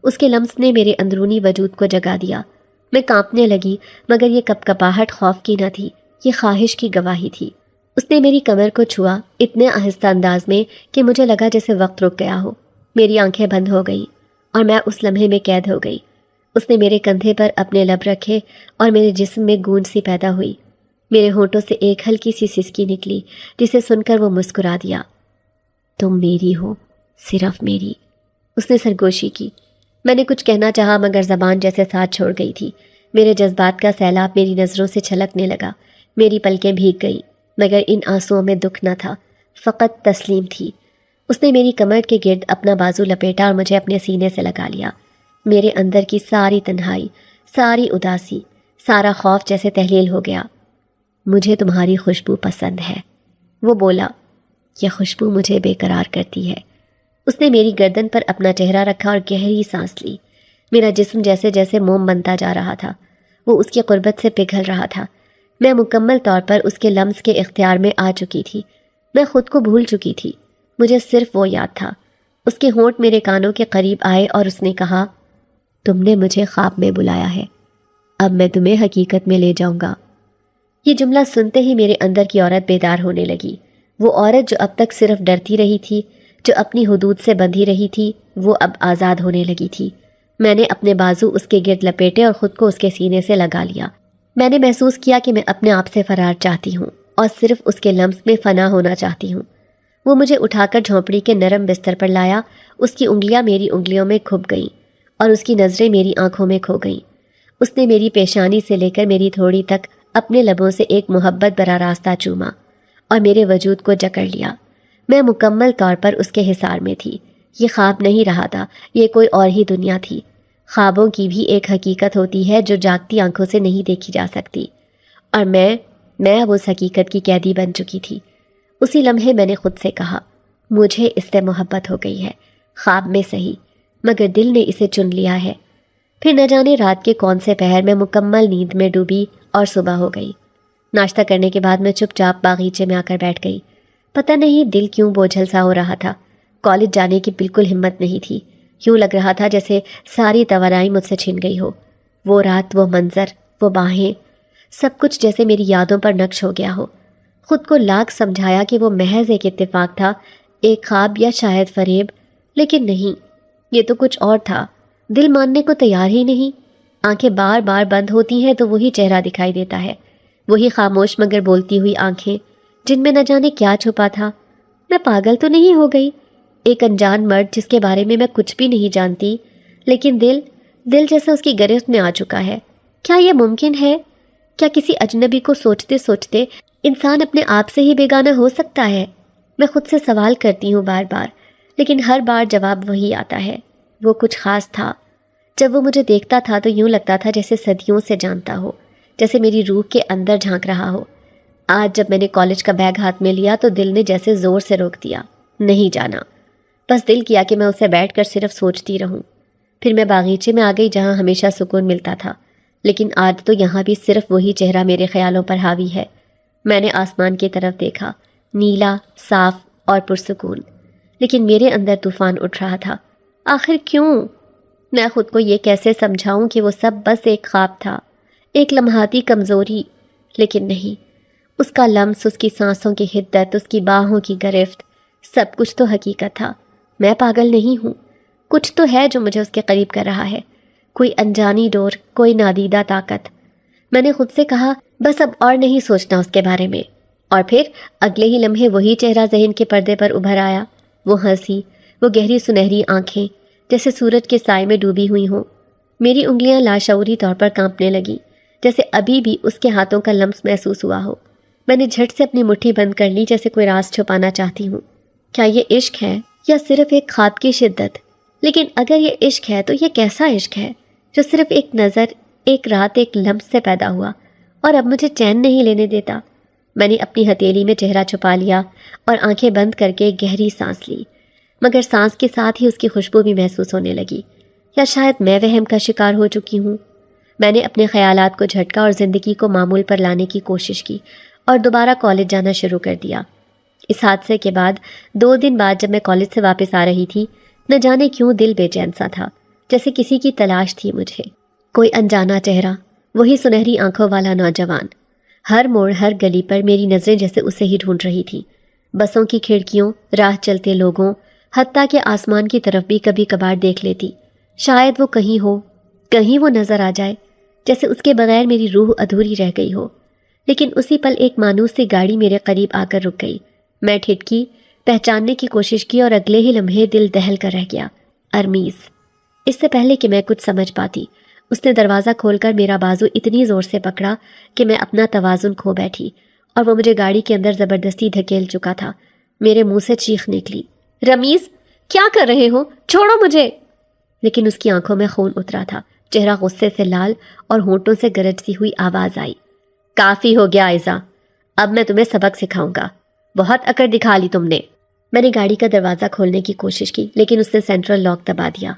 اس کے لمس نے میرے اندرونی وجود کو جگا دیا۔ میں کانپنے لگی، مگر یہ کپکپاہٹ خوف کی نہ تھی، یہ خواہش کی گواہی تھی۔ اس نے میری کمر کو چھوا اتنے آہستہ انداز میں کہ مجھے لگا جیسے وقت رک گیا ہو۔ میری آنکھیں بند ہو گئی اور میں اس لمحے میں قید ہو گئی۔ اس نے میرے کندھے پر اپنے لب رکھے اور میرے جسم میں گونج سی پیدا ہوئی۔ میرے ہونٹوں سے ایک ہلکی سی سسکی نکلی جسے سن کر وہ مسکرا دیا۔ تم میری ہو، صرف میری۔ اس نے سرگوشی کی۔ میں نے کچھ کہنا چاہا مگر زبان جیسے ساتھ چھوڑ گئی تھی۔ میرے جذبات کا سیلاب میری نظروں سے چھلکنے لگا۔ میری پلکیں بھیگ گئیں مگر ان آنسوؤں میں دکھ نہ تھا، فقط تسلیم تھی۔ اس نے میری کمر کے گرد اپنا بازو لپیٹا اور مجھے اپنے سینے سے لگا لیا۔ میرے اندر کی ساری تنہائی، ساری اداسی، سارا خوف جیسے تحلیل ہو گیا۔ مجھے تمہاری خوشبو پسند ہے، وہ بولا۔ یہ خوشبو مجھے بے قرار کرتی ہے۔ اس نے میری گردن پر اپنا چہرہ رکھا اور گہری سانس لی۔ میرا جسم جیسے جیسے موم بنتا جا رہا تھا، وہ اس کی قربت سے پگھل رہا تھا۔ میں مکمل طور پر اس کے لمس کے اختیار میں آ چکی تھی۔ میں خود کو بھول چکی تھی، مجھے صرف وہ یاد تھا۔ اس کے ہونٹ میرے کانوں کے قریب آئے اور اس نے کہا، تم نے مجھے خواب میں بلایا ہے، اب میں تمہیں حقیقت میں لے جاؤں گا۔ یہ جملہ سنتے ہی میرے اندر کی عورت بیدار ہونے لگی۔ وہ عورت جو اب تک صرف ڈرتی رہی تھی، جو اپنی حدود سے بندھی رہی تھی، وہ اب آزاد ہونے لگی تھی۔ میں نے اپنے بازو اس کے گرد لپیٹے اور خود کو اس کے سینے سے لگا لیا۔ میں نے محسوس کیا کہ میں اپنے آپ سے فرار چاہتی ہوں اور صرف اس کے لمس میں فنا ہونا چاہتی ہوں۔ وہ مجھے اٹھا کر جھونپڑی کے نرم بستر پر لایا، اس کی انگلیاں میری انگلیوں میں کھپ گئیں اور اس کی نظریں میری آنکھوں میں کھو گئیں۔ اس نے میری پیشانی سے لے کر میری تھوڑی تک اپنے لبوں سے ایک محبت بھرا راستہ چوما اور میرے وجود کو جکڑ لیا۔ میں مکمل طور پر اس کے حصار میں تھی۔ یہ خواب نہیں رہا تھا، یہ کوئی اور ہی دنیا تھی۔ خوابوں کی بھی ایک حقیقت ہوتی ہے جو جاگتی آنکھوں سے نہیں دیکھی جا سکتی، اور میں اب اس حقیقت کی قیدی بن چکی تھی۔ اسی لمحے میں نے خود سے کہا، مجھے اس سے محبت ہو گئی ہے، خواب میں صحیح، مگر دل نے اسے چن لیا ہے۔ پھر نہ جانے رات کے کون سے پہر میں مکمل نیند میں ڈوبی اور صبح ہو گئی۔ ناشتہ کرنے کے بعد میں چپ چاپ باغیچے میں آ کر بیٹھ گئی۔ پتہ نہیں دل کیوں بوجھل سا ہو رہا تھا۔ کالج جانے کی بالکل ہمت نہیں تھی۔ یوں لگ رہا تھا جیسے ساری توانائی مجھ سے چھن گئی ہو۔ وہ رات، وہ منظر، وہ باہیں، سب کچھ جیسے میری یادوں پر نقش ہو گیا ہو۔ خود کو لاکھ سمجھایا کہ وہ محض ایک اتفاق تھا، ایک خواب یا شاید فریب، لیکن نہیں، یہ تو کچھ اور تھا۔ دل ماننے کو تیار ہی نہیں۔ آنکھیں بار بار بند ہوتی ہیں تو وہی چہرہ دکھائی دیتا ہے، وہی خاموش مگر بولتی ہوئی آنکھیں جن میں نہ جانے کیا چھپا تھا۔ میں پاگل تو نہیں ہو گئی؟ ایک انجان مرد جس کے بارے میں کچھ بھی نہیں جانتی، لیکن دل جیسے اس کی گرفت میں آ چکا ہے۔ کیا یہ ممکن ہے؟ کیا کسی اجنبی کو سوچتے سوچتے انسان اپنے آپ سے ہی بیگانہ ہو سکتا ہے؟ میں خود سے سوال کرتی ہوں بار بار، لیکن ہر بار جواب وہی آتا ہے، وہ کچھ خاص تھا۔ جب وہ مجھے دیکھتا تھا تو یوں لگتا تھا جیسے صدیوں سے جانتا ہو، جیسے میری روح کے اندر جھانک رہا ہو۔ آج جب میں نے کالج کا بیگ ہاتھ میں لیا تو دل نے جیسے زور سے روک دیا، نہیں جانا۔ بس دل کیا کہ میں اسے بیٹھ کر صرف سوچتی رہوں۔ پھر میں باغیچے میں آ گئی جہاں ہمیشہ سکون ملتا تھا، لیکن آج تو یہاں بھی صرف وہی چہرہ میرے خیالوں پر حاوی ہے۔ میں نے آسمان کی طرف دیکھا، نیلا، صاف اور پرسکون، لیکن میرے اندر طوفان اٹھ رہا تھا۔ آخر کیوں؟ میں خود کو یہ کیسے سمجھاؤں کہ وہ سب بس ایک خواب تھا، ایک لمحاتی کمزوری؟ لیکن نہیں، اس کا لمس، اس کی سانسوں کی حدت، اس کی باہوں کی گرفت، سب کچھ تو حقیقت تھا۔ میں پاگل نہیں ہوں، کچھ تو ہے جو مجھے اس کے قریب کر رہا ہے، کوئی انجانی ڈور، کوئی نادیدہ طاقت۔ میں نے خود سے کہا، بس اب اور نہیں سوچنا اس کے بارے میں۔ اور پھر اگلے ہی لمحے وہی چہرہ ذہن کے پردے پر ابھر آیا، وہ ہنسی، وہ گہری سنہری آنکھیں جیسے سورج کے سائے میں ڈوبی ہوئی ہوں۔ میری انگلیاں لاشعوری طور پر کانپنے لگیں، جیسے ابھی بھی اس کے ہاتھوں کا لمس محسوس ہوا ہو۔ میں نے جھٹ سے اپنی مٹھی بند کر لی جیسے کوئی راز چھپانا چاہتی ہوں۔ کیا یہ عشق ہے یا صرف ایک خواب کی شدت؟ لیکن اگر یہ عشق ہے تو یہ کیسا عشق ہے جو صرف ایک نظر، ایک رات، ایک لمس سے پیدا ہوا اور اب مجھے چین نہیں لینے دیتا؟ میں نے اپنی ہتھیلی میں چہرہ چھپا لیا اور آنکھیں بند کر کے گہری سانس لی، مگر سانس کے ساتھ ہی اس کی خوشبو بھی محسوس ہونے لگی۔ یا شاید میں وہم کا شکار ہو چکی ہوں۔ میں نے اپنے خیالات کو جھٹکا اور زندگی کو معمول پر لانے کی کوشش کی اور دوبارہ کالج جانا شروع کر دیا۔ اس حادثے کے بعد 2 دن بعد جب میں کالج سے واپس آ رہی تھی، نہ جانے کیوں دل بے چین سا تھا، جیسے کسی کی تلاش تھی مجھے۔ کوئی انجانا چہرہ، وہی سنہری آنکھوں والا نوجوان، ہر موڑ، ہر گلی پر میری نظریں جیسے اسے ہی ڈھونڈ رہی تھی۔ بسوں کی کھڑکیوں، راہ چلتے لوگوں، حتیٰ کہ آسمان کی طرف بھی کبھی کبھار دیکھ لیتی، شاید وہ کہیں ہو، کہیں وہ نظر آ جائے، جیسے اس کے بغیر میری روح ادھوری رہ گئی ہو۔ لیکن اسی پل ایک مانوس سی گاڑی میرے قریب آ کر رک گئی۔ میں ٹھٹکی، پہچاننے کی کوشش کی اور اگلے ہی لمحے دل دہل کر رہ گیا۔ ارمیز! اس سے پہلے کہ میں کچھ سمجھ پاتی، اس نے دروازہ کھول کر میرا بازو اتنی زور سے پکڑا کہ میں اپنا توازن کھو بیٹھی اور وہ مجھے گاڑی کے اندر زبردستی دھکیل چکا تھا۔ میرے منہ سے چیخ نکلی، رمیز، کیا کر رہے ہو؟ چھوڑو مجھے! لیکن اس کی آنکھوں میں خون اترا تھا، چہرہ غصے سے لال اور ہونٹوں سے گرجتی ہوئی آواز آئی، کافی ہو گیا عائزہ، اب میں تمہیں سبق سکھاؤں گا، بہت اکڑ دکھا لی تم نے۔ میں نے گاڑی کا دروازہ کھولنے کی کوشش کی، لیکن اس نے سینٹرل لاک دبا دیا۔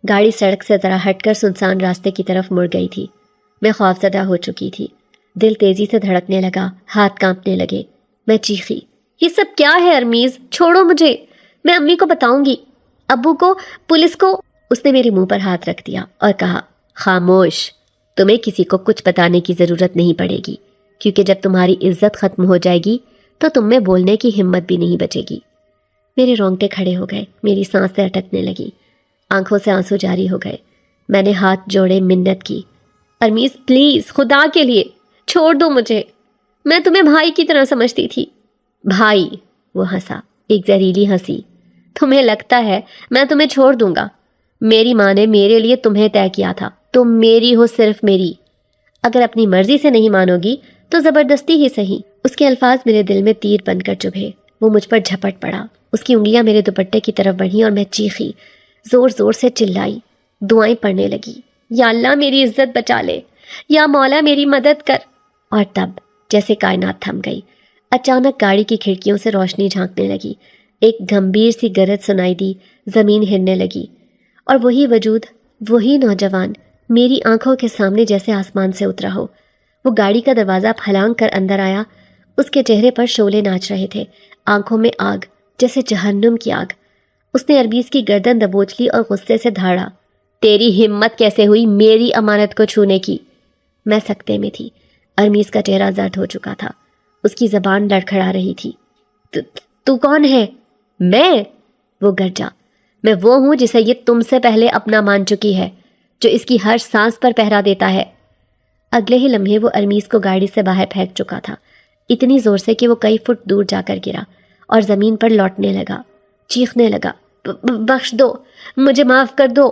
گاڑی سڑک سے ذرا ہٹ کر سنسان راستے کی طرف مڑ گئی تھی۔ میں خوفزدہ ہو چکی تھی، دل تیزی سے دھڑکنے لگا، ہاتھ کانپنے لگے۔ میں چیخی، یہ سب کیا ہے ارمیز؟ چھوڑو مجھے، میں امی کو بتاؤں گی، ابو کو، پولیس کو۔ اس نے میرے منہ پر ہاتھ رکھ دیا اور کہا، خاموش، تمہیں کسی کو کچھ بتانے کی ضرورت نہیں پڑے گی، کیونکہ جب تمہاری عزت ختم ہو جائے گی تو تم میں بولنے کی ہمت بھی نہیں بچے گی۔ میرے رونگٹے کھڑے ہو گئے، میری سانسیں اٹکنے لگی، آنکھوں سے آنسو جاری ہو گئے۔ میں نے ہاتھ جوڑے، منت کی، ارمیز پلیز، خدا کے لیے، چھوڑ دو مجھے، میں تمہیں بھائی کی طرح سمجھتی تھی۔ بھائی؟ وہ ہنسا، ایک زہریلی ہنسی۔ تمہیں لگتا ہے میں تمہیں چھوڑ دوں گا؟ میری ماں نے میرے لیے تمہیں طے کیا تھا، تم میری ہو، صرف میری۔ اگر اپنی مرضی سے نہیں مانو گی تو زبردستی ہی صحیح۔ اس کے الفاظ میرے دل میں تیر بن کر چبھے۔ وہ مجھ پر جھپٹ پڑا، اس کی انگلیاں میرے دوپٹے کی طرف بڑھیں اور میں چیخی، زور زور سے چلائی، دعائیں پڑھنے لگی، یا اللہ میری عزت بچا لے، یا مولا میری مدد کر۔ اور تب جیسے کائنات تھم گئی، اچانک گاڑی کی کھڑکیوں سے روشنی جھانکنے لگی، ایک گمبھیر سی گرج سنائی دی، زمین ہلنے لگی، اور وہی وجود، وہی نوجوان میری آنکھوں کے سامنے جیسے آسمان سے اترا ہو۔ وہ گاڑی کا دروازہ پھلانگ کر اندر آیا، اس کے چہرے پر شعلے ناچ رہے تھے، آنکھوں میں آگ، جیسے جہنم کی آگ۔ اس نے ارمیز کی گردن دبوچ لی اور غصے سے دھاڑا، تیری ہمت کیسے ہوئی میری امانت کو چھونے کی؟ میں سکتے میں تھی، ارمیز کا چہرہ زرد ہو چکا تھا، اس کی زبان لڑکھڑا رہی تھی۔ تو کون ہے؟ میں؟ وہ گرجا، میں وہ ہوں جسے یہ تم سے پہلے اپنا مان چکی ہے، جو اس کی ہر سانس پر پہرا دیتا ہے۔ اگلے ہی لمحے وہ ارمیز کو گاڑی سے باہر پھینک چکا تھا، اتنی زور سے کہ وہ کئی فٹ دور جا کر گرا اور زمین پر لوٹنے لگا، چیخنے لگا، بخش دو، مجھے معاف کر دو۔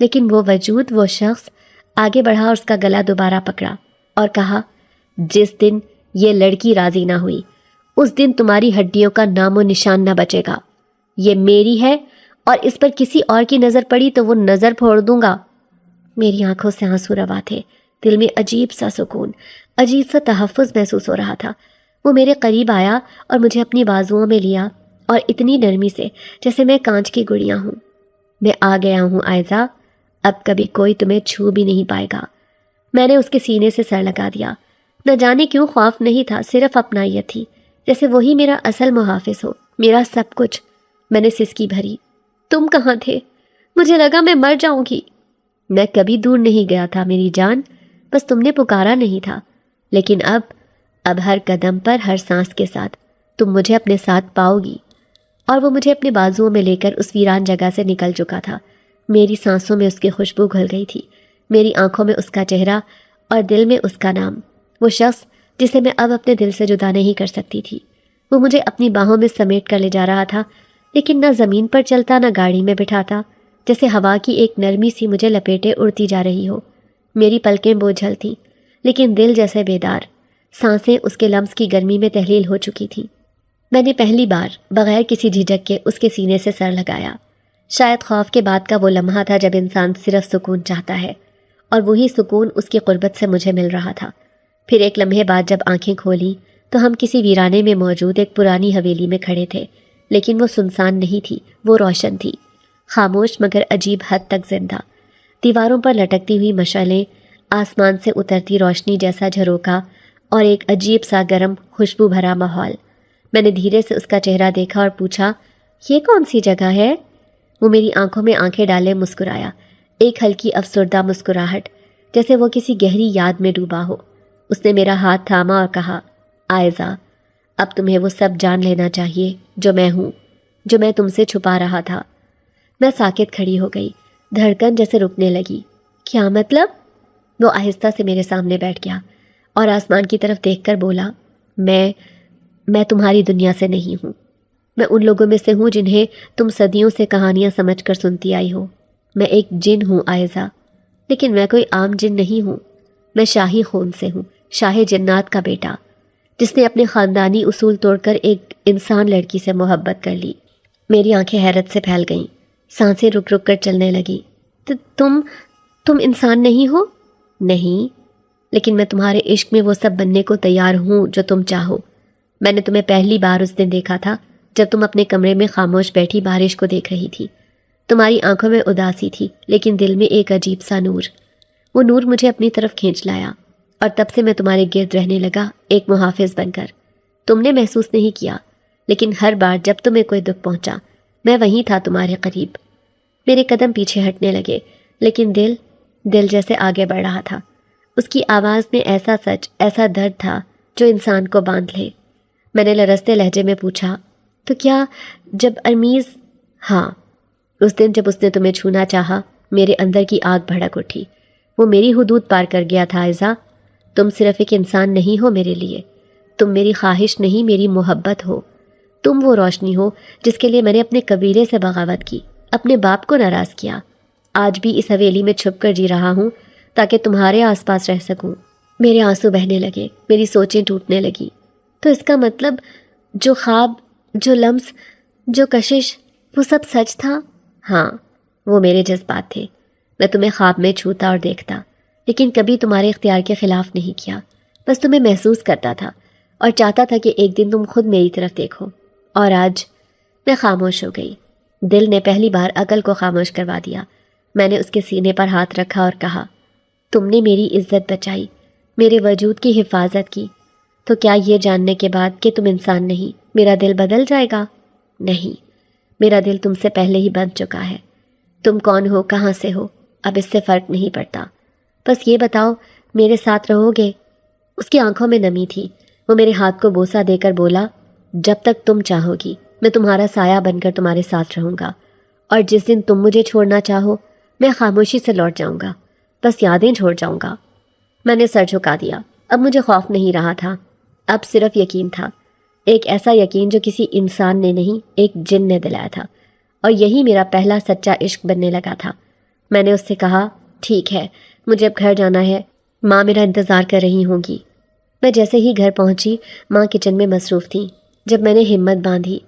لیکن وہ وجود، وہ شخص آگے بڑھا اور اس کا گلا دوبارہ پکڑا اور کہا، جس دن یہ لڑکی راضی نہ ہوئی، اس دن تمہاری ہڈیوں کا نام و نشان نہ بچے گا۔ یہ میری ہے اور اس پر کسی اور کی نظر پڑی تو وہ نظر پھوڑ دوں گا۔ میری آنکھوں سے آنسو روا تھے، دل میں عجیب سا سکون، عجیب سا تحفظ محسوس ہو رہا تھا۔ وہ میرے قریب آیا اور مجھے اپنی بازوؤں میں لیا، اور اتنی نرمی سے جیسے میں کانچ کی گڑیا ہوں۔ میں آ گیا ہوں آئزہ، اب کبھی کوئی تمہیں چھو بھی نہیں پائے گا۔ میں نے اس کے سینے سے سر لگا دیا، نہ جانے کیوں خوف نہیں تھا، صرف اپنائیت تھی، جیسے وہی میرا اصل محافظ ہو، میرا سب کچھ۔ میں نے سسکی بھری، تم کہاں تھے؟ مجھے لگا میں مر جاؤں گی۔ میں کبھی دور نہیں گیا تھا میری جان، بس تم نے پکارا نہیں تھا۔ لیکن اب ہر قدم پر، ہر سانس کے ساتھ تم مجھے اپنے ساتھ پاؤ گی۔ اور وہ مجھے اپنے بازوؤں میں لے کر اس ویران جگہ سے نکل چکا تھا۔ میری سانسوں میں اس کی خوشبو گھل گئی تھی، میری آنکھوں میں اس کا چہرہ اور دل میں اس کا نام، وہ شخص جسے میں اب اپنے دل سے جدا نہیں کر سکتی تھی۔ وہ مجھے اپنی باہوں میں سمیٹ کر لے جا رہا تھا، لیکن نہ زمین پر چلتا، نہ گاڑی میں بٹھاتا، جیسے ہوا کی ایک نرمی سی مجھے لپیٹے اڑتی جا رہی ہو۔ میری پلکیں بوجھل تھیں، لیکن دل جیسے بیدار، سانسیں اس کے لمس کی گرمی میں تحلیل ہو چکی تھیں۔ میں نے پہلی بار بغیر کسی جھجک کے اس کے سینے سے سر لگایا۔ شاید خوف کے بعد کا وہ لمحہ تھا جب انسان صرف سکون چاہتا ہے، اور وہی سکون اس کی قربت سے مجھے مل رہا تھا۔ پھر ایک لمحے بعد جب آنکھیں کھولی تو ہم کسی ویرانے میں موجود ایک پرانی حویلی میں کھڑے تھے، لیکن وہ سنسان نہیں تھی، وہ روشن تھی، خاموش مگر عجیب حد تک زندہ۔ دیواروں پر لٹکتی ہوئی مشعلیں، آسمان سے اترتی روشنی جیسا جھروکا، اور ایک عجیب سا گرم خوشبو بھرا ماحول۔ میں نے دھیرے سے اس کا چہرہ دیکھا اور پوچھا، یہ کون سی جگہ ہے؟ وہ میری آنکھوں میں آنکھیں ڈالے مسکرایا، ایک ہلکی افسردہ مسکراہٹ، جیسے وہ کسی گہری یاد میں ڈوبا ہو۔ اس نے میرا ہاتھ تھاما اور کہا، آئزہ، اب تمہیں وہ سب جان لینا چاہیے جو میں ہوں، جو میں تم سے چھپا رہا تھا۔ میں ساکت کھڑی ہو گئی، دھڑکن جیسے رکنے لگی۔ کیا مطلب؟ وہ آہستہ سے میرے سامنے بیٹھ گیا اور آسمان کی طرف دیکھ کر بولا، میں تمہاری دنیا سے نہیں ہوں۔ میں ان لوگوں میں سے ہوں جنہیں تم صدیوں سے کہانیاں سمجھ کر سنتی آئی ہو۔ میں ایک جن ہوں آئزہ، لیکن میں کوئی عام جن نہیں ہوں۔ میں شاہی خون سے ہوں، شاہ جنات کا بیٹا، جس نے اپنے خاندانی اصول توڑ کر ایک انسان لڑکی سے محبت کر لی۔ میری آنکھیں حیرت سے پھیل گئیں، سانسیں رک رک کر چلنے لگی۔ تم انسان نہیں ہو؟ نہیں، لیکن میں تمہارے عشق میں وہ سب بننے کو تیار ہوں جو تم چاہو۔ میں نے تمہیں پہلی بار اس دن دیکھا تھا جب تم اپنے کمرے میں خاموش بیٹھی بارش کو دیکھ رہی تھی۔ تمہاری آنکھوں میں اداسی تھی، لیکن دل میں ایک عجیب سا نور۔ وہ نور مجھے اپنی طرف کھینچ لایا، اور تب سے میں تمہارے گرد رہنے لگا، ایک محافظ بن کر۔ تم نے محسوس نہیں کیا، لیکن ہر بار جب تمہیں کوئی دکھ پہنچا، میں وہیں تھا تمہارے قریب۔ میرے قدم پیچھے ہٹنے لگے، لیکن دل جیسے آگے بڑھ رہا تھا۔ اس کی آواز میں ایسا سچ، ایسا درد تھا جو انسان کو باندھ لے۔ میں نے لرزتے لہجے میں پوچھا، تو کیا جب ارمیز؟ ہاں، اس دن جب اس نے تمہیں چھونا چاہا، میرے اندر کی آگ بھڑک اٹھی۔ وہ میری حدود پار کر گیا تھا آئزہ، تم صرف ایک انسان نہیں ہو میرے لیے، تم میری خواہش نہیں، میری محبت ہو۔ تم وہ روشنی ہو جس کے لیے میں نے اپنے قبیلے سے بغاوت کی، اپنے باپ کو ناراض کیا۔ آج بھی اس حویلی میں چھپ کر جی رہا ہوں تاکہ تمہارے آس پاس رہ سکوں۔ میرے آنسو بہنے لگے، میری سوچیں ٹوٹنے لگی۔ تو اس کا مطلب جو خواب، جو لمس، جو کشش، وہ سب سچ تھا؟ ہاں، وہ میرے جذبات تھے۔ میں تمہیں خواب میں چھوتا اور دیکھتا، لیکن کبھی تمہارے اختیار کے خلاف نہیں کیا، بس تمہیں محسوس کرتا تھا اور چاہتا تھا کہ ایک دن تم خود میری طرف دیکھو۔ اور آج میں خاموش ہو گئی۔ دل نے پہلی بار عقل کو خاموش کروا دیا۔ میں نے اس کے سینے پر ہاتھ رکھا اور کہا، تم نے میری عزت بچائی، میرے وجود کی حفاظت کی، تو کیا یہ جاننے کے بعد کہ تم انسان نہیں، میرا دل بدل جائے گا؟ نہیں، میرا دل تم سے پہلے ہی بن چکا ہے۔ تم کون ہو، کہاں سے ہو، اب اس سے فرق نہیں پڑتا۔ بس یہ بتاؤ، میرے ساتھ رہو گے؟ اس کی آنکھوں میں نمی تھی۔ وہ میرے ہاتھ کو بوسہ دے کر بولا، جب تک تم چاہو گی میں تمہارا سایہ بن کر تمہارے ساتھ رہوں گا، اور جس دن تم مجھے چھوڑنا چاہو میں خاموشی سے لوٹ جاؤں گا، بس یادیں چھوڑ جاؤں گا۔ میں نے سر جھکا دیا۔ اب مجھے خوف نہیں رہا تھا، اب صرف یقین تھا، ایک ایسا یقین جو کسی انسان نے نہیں، ایک جن نے دلایا تھا، اور یہی میرا پہلا سچا عشق بننے لگا تھا۔ میں نے اس سے کہا، ٹھیک ہے، مجھے اب گھر جانا ہے، ماں میرا انتظار کر رہی ہوں گی۔ میں جیسے ہی گھر پہنچی، ماں کچن میں مصروف تھیں۔ جب میں نے ہمت باندھی،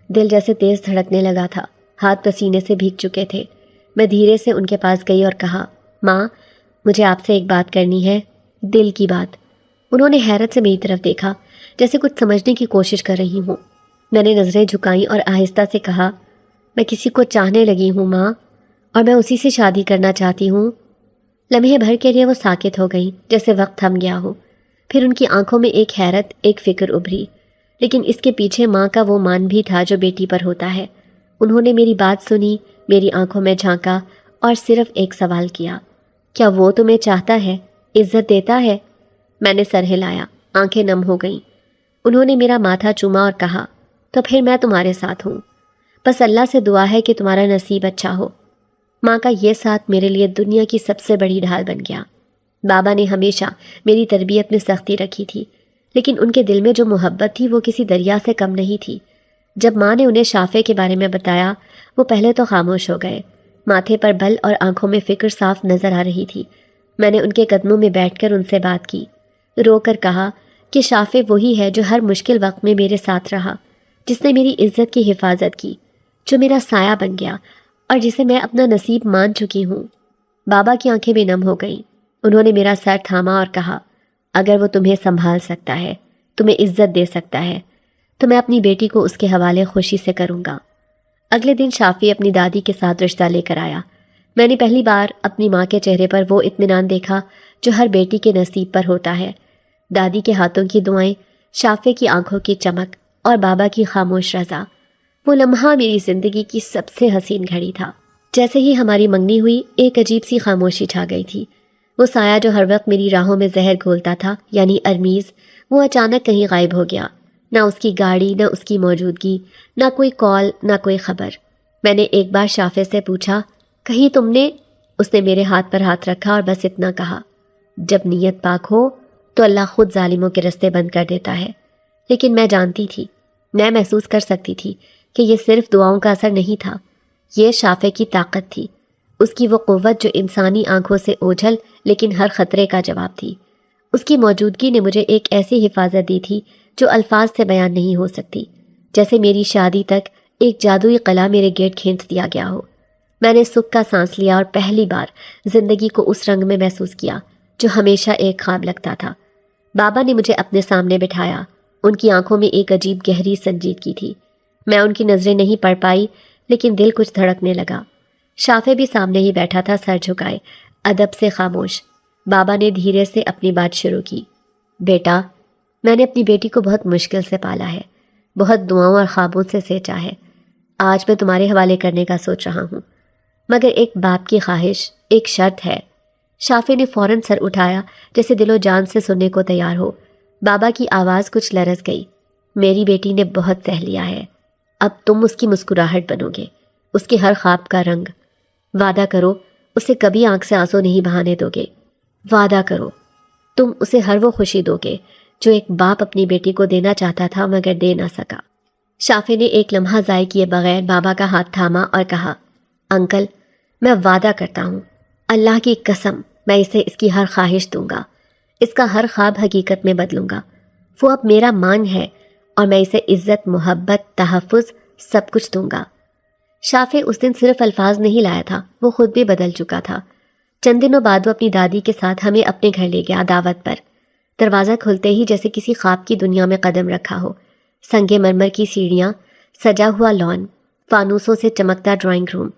دل جیسے تیز دھڑکنے لگا تھا، ہاتھ پسینے سے بھیگ چکے تھے۔ میں دھیرے سے ان کے پاس گئی اور کہا، ماں، مجھے آپ سے ایک بات کرنی ہے، دل کی بات۔ انہوں نے حیرت سے میری طرف دیکھا، جیسے کچھ سمجھنے کی کوشش کر رہی ہوں۔ میں نے نظریں جھکائیں اور آہستہ سے کہا، میں کسی کو چاہنے لگی ہوں ماں، اور میں اسی سے شادی کرنا چاہتی ہوں۔ لمحے بھر کے لیے وہ ساکت ہو گئیں، جیسے وقت تھم گیا ہو۔ پھر ان کی آنکھوں میں ایک حیرت، ایک فکر ابھری، لیکن اس کے پیچھے ماں کا وہ مان بھی تھا جو بیٹی پر ہوتا ہے۔ انہوں نے میری بات سنی، میری آنکھوں میں جھانکا اور صرف ایک سوال کیا، کیا وہ تمہیں چاہتا ہے، عزت دیتا ہے؟ میں نے سر ہلایا، آنکھیں نم ہو گئیں۔ انہوں نے میرا ماتھا چوما اور کہا، تو پھر میں تمہارے ساتھ ہوں، بس اللہ سے دعا ہے کہ تمہارا نصیب اچھا ہو۔ ماں کا یہ ساتھ میرے لیے دنیا کی سب سے بڑی ڈھال بن گیا۔ بابا نے ہمیشہ میری تربیت میں سختی رکھی تھی، لیکن ان کے دل میں جو محبت تھی وہ کسی دریا سے کم نہیں تھی۔ جب ماں نے انہیں شافع کے بارے میں بتایا، وہ پہلے تو خاموش ہو گئے، ماتھے پر بل اور آنکھوں میں فکر صاف نظر آ رہی تھی۔ میں نے ان کے قدموں میں بیٹھ کر ان سے بات کی، رو کر کہا کہ شافع وہی ہے جو ہر مشکل وقت میں میرے ساتھ رہا، جس نے میری عزت کی حفاظت کی، جو میرا سایہ بن گیا اور جسے میں اپنا نصیب مان چکی ہوں۔ بابا کی آنکھیں بھی نم ہو گئیں۔ انہوں نے میرا سر تھاما اور کہا، اگر وہ تمہیں سنبھال سکتا ہے، تمہیں عزت دے سکتا ہے، تو میں اپنی بیٹی کو اس کے حوالے خوشی سے کروں گا۔ اگلے دن شافی اپنی دادی کے ساتھ رشتہ لے کر آیا۔ میں نے پہلی بار اپنی ماں کے چہرے پر وہ اطمینان دیکھا جو ہر بیٹی کے نصیب پر ہوتا ہے۔ دادی کے ہاتھوں کی دعائیں، شافی کی آنکھوں کی چمک اور بابا کی خاموش رضا، وہ لمحہ میری زندگی کی سب سے حسین گھڑی تھا۔ جیسے ہی ہماری منگنی ہوئی، ایک عجیب سی خاموشی چھا گئی تھی۔ وہ سایہ جو ہر وقت میری راہوں میں زہر گھولتا تھا، یعنی ارمیز، وہ اچانک کہیں غائب ہو گیا۔ نہ اس کی گاڑی، نہ اس کی موجودگی، نہ کوئی کال، نہ کوئی خبر۔ میں نے ایک بار شافع سے پوچھا، کہیں تم نے؟ اس نے میرے ہاتھ پر ہاتھ رکھا اور بس اتنا کہا، جب نیت پاک ہو تو اللہ خود ظالموں کے رستے بند کر دیتا ہے۔ لیکن میں جانتی تھی، میں محسوس کر سکتی تھی کہ یہ صرف دعاؤں کا اثر نہیں تھا، یہ شافع کی طاقت تھی، اس کی وہ قوت جو انسانی آنکھوں سے اوجھل لیکن ہر خطرے کا جواب تھی۔ اس کی موجودگی نے مجھے ایک ایسی حفاظت دی تھی جو الفاظ سے بیان نہیں ہو سکتی، جیسے میری شادی تک ایک جادوئی قلعہ میرے گیٹ کھینچ دیا گیا ہو۔ میں نے سکھ کا سانس لیا اور پہلی بار زندگی کو اس رنگ میں محسوس کیا جو ہمیشہ ایک خواب لگتا تھا۔ بابا نے مجھے اپنے سامنے بٹھایا، ان کی آنکھوں میں ایک عجیب گہری سنجیدگی تھی۔ میں ان کی نظریں نہیں پڑھ پائی، لیکن دل کچھ دھڑکنے لگا۔ شافع بھی سامنے ہی بیٹھا تھا، سر جھکائے، ادب سے خاموش۔ بابا نے دھیرے سے اپنی بات شروع کی، بیٹا، میں نے اپنی بیٹی کو بہت مشکل سے پالا ہے، بہت دعاؤں اور خوابوں سے سینچا ہے۔ آج میں تمہارے حوالے کرنے کا سوچ رہا ہوں، مگر ایک باپ کی خواہش، ایک شرط ہے۔ شافع نے فوراً سر اٹھایا، جیسے دل و جان سے سننے کو تیار ہو۔ بابا کی آواز کچھ لرز گئی، میری بیٹی نے بہت سہ لیا ہے، اب تم اس کی مسکراہٹ بنو گے، اس کے ہر خواب کا رنگ۔ وعدہ کرو اسے کبھی آنکھ سے آنسو نہیں بہانے دو گے، وعدہ کرو۔ تم اسے ہر وہ خوشی دو گے جو ایک باپ اپنی بیٹی کو دینا چاہتا تھا مگر دے نہ سکا۔ شافع نے ایک لمحہ ضائع کیے بغیر بابا کا ہاتھ تھاما اور کہا، انکل، میں وعدہ کرتا ہوں، اللہ کی قسم، میں اسے اس کی ہر خواہش دوں گا، اس کا ہر خواب حقیقت میں بدلوں گا۔ وہ اب میرا مان ہے اور میں اسے عزت، محبت، تحفظ سب کچھ دوں گا۔ شافع اس دن صرف الفاظ نہیں لایا تھا، وہ خود بھی بدل چکا تھا۔ چند دنوں بعد وہ اپنی دادی کے ساتھ ہمیں اپنے گھر لے گیا دعوت پر۔ دروازہ کھلتے ہی جیسے کسی خواب کی دنیا میں قدم رکھا ہو۔ سنگ مرمر کی سیڑھیاں، سجا ہوا لان، فانوسوں سے چمکتا ڈرائنگ روم،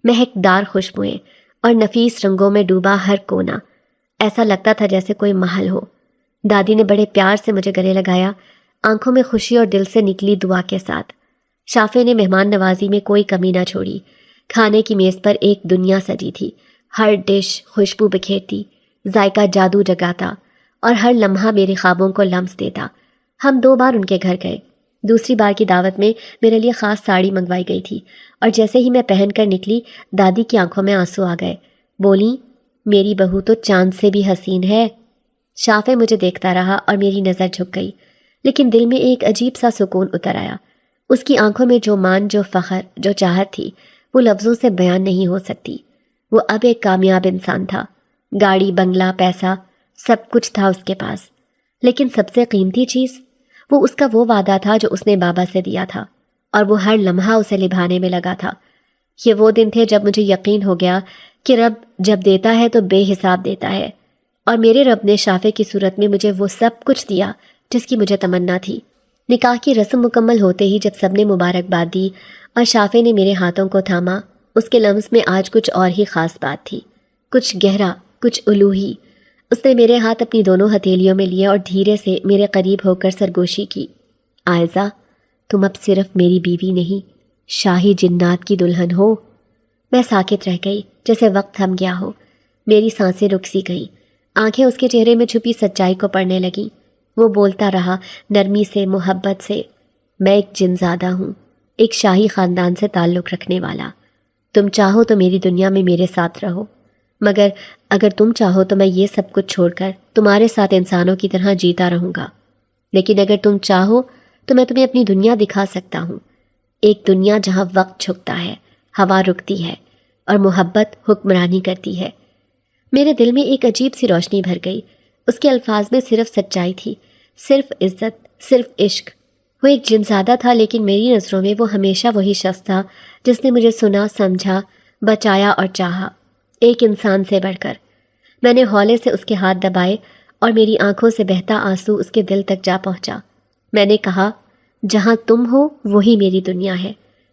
مہکدار خوشبوئیں اور نفیس رنگوں میں ڈوبا ہر کونا۔ ایسا لگتا تھا جیسے کوئی محل ہو۔ دادی نے بڑے پیار سے مجھے گلے لگایا، آنکھوں میں خوشی اور دل سے نکلی دعا کے ساتھ۔ شافع نے مہمان نوازی میں کوئی کمی نہ چھوڑی۔ کھانے کی میز پر ایک دنیا سجی تھی، ہر ڈش خوشبو بکھیرتی، ذائقہ جادو جگاتا اور ہر لمحہ میرے خوابوں کو لمس دیتا۔ ہم 2 بار ان کے گھر گئے۔ دوسری بار کی دعوت میں میرے لیے خاص ساڑی منگوائی گئی تھی اور جیسے ہی میں پہن کر نکلی، دادی کی آنکھوں میں آنسو آ گئے۔ بولیں، میری بہو تو چاند سے بھی حسین ہے۔ شافع مجھے دیکھتا رہا اور میری نظر جھک گئی، لیکن دل میں ایک عجیب سا سکون اتر آیا۔ اس کی آنکھوں میں جو مان، جو فخر، جو چاہت تھی، وہ لفظوں سے بیان نہیں ہو سکتی۔ وہ اب ایک کامیاب انسان تھا، گاڑی، بنگلہ، پیسہ، سب کچھ تھا اس کے پاس، لیکن سب سے قیمتی چیز وہ اس کا وہ وعدہ تھا جو اس نے بابا سے دیا تھا، اور وہ ہر لمحہ اسے نبھانے میں لگا تھا۔ یہ وہ دن تھے جب مجھے یقین ہو گیا کہ رب جب دیتا ہے تو بے حساب دیتا ہے، اور میرے رب نے شافع کی صورت میں مجھے وہ سب کچھ دیا جس کی مجھے تمنا تھی۔ نکاح کی رسم مکمل ہوتے ہی جب سب نے مبارکباد دی اور شافع نے میرے ہاتھوں کو تھاما، اس کے لمس میں آج کچھ اور ہی خاص بات تھی، کچھ گہرا، کچھ الوہی۔ اس نے میرے ہاتھ اپنی دونوں ہتھیلیوں میں لیے اور دھیرے سے میرے قریب ہو کر سرگوشی کی۔ عائزہ، تم اب صرف میری بیوی نہیں، شاہی جنات کی دلہن ہو۔ میں ساکت رہ گئی، جیسے وقت تھم گیا ہو۔ میری سانسیں رک سی گئیں، آنکھیں اس کے چہرے میں چھپی سچائی کو پڑھنے لگیں۔ وہ بولتا رہا نرمی سے، محبت سے، میں ایک جنزادہ ہوں، ایک شاہی خاندان سے تعلق رکھنے والا۔ تم چاہو تو میری دنیا میں میرے ساتھ رہو، مگر اگر تم چاہو تو میں یہ سب کچھ چھوڑ کر تمہارے ساتھ انسانوں کی طرح جیتا رہوں گا۔ لیکن اگر تم چاہو تو میں تمہیں اپنی دنیا دکھا سکتا ہوں، ایک دنیا جہاں وقت چھکتا ہے، ہوا رکتی ہے اور محبت حکمرانی کرتی ہے۔ میرے دل میں ایک عجیب سی روشنی بھر گئی۔ اس کے الفاظ میں صرف سچائی تھی، صرف عزت، صرف عشق۔ وہ ایک جنزادہ تھا، لیکن میری نظروں میں وہ ہمیشہ وہی شخص تھا جس نے مجھے سنا، سمجھا، بچایا اور چاہا، ایک انسان سے بڑھ کر۔ میں نے ہولے سے اس کے ہاتھ دبائے اور میری آنکھوں سے بہتا آنسو اس کے دل تک جا پہنچا۔ میں نے کہا، جہاں تم ہو وہی میری دنیا ہے،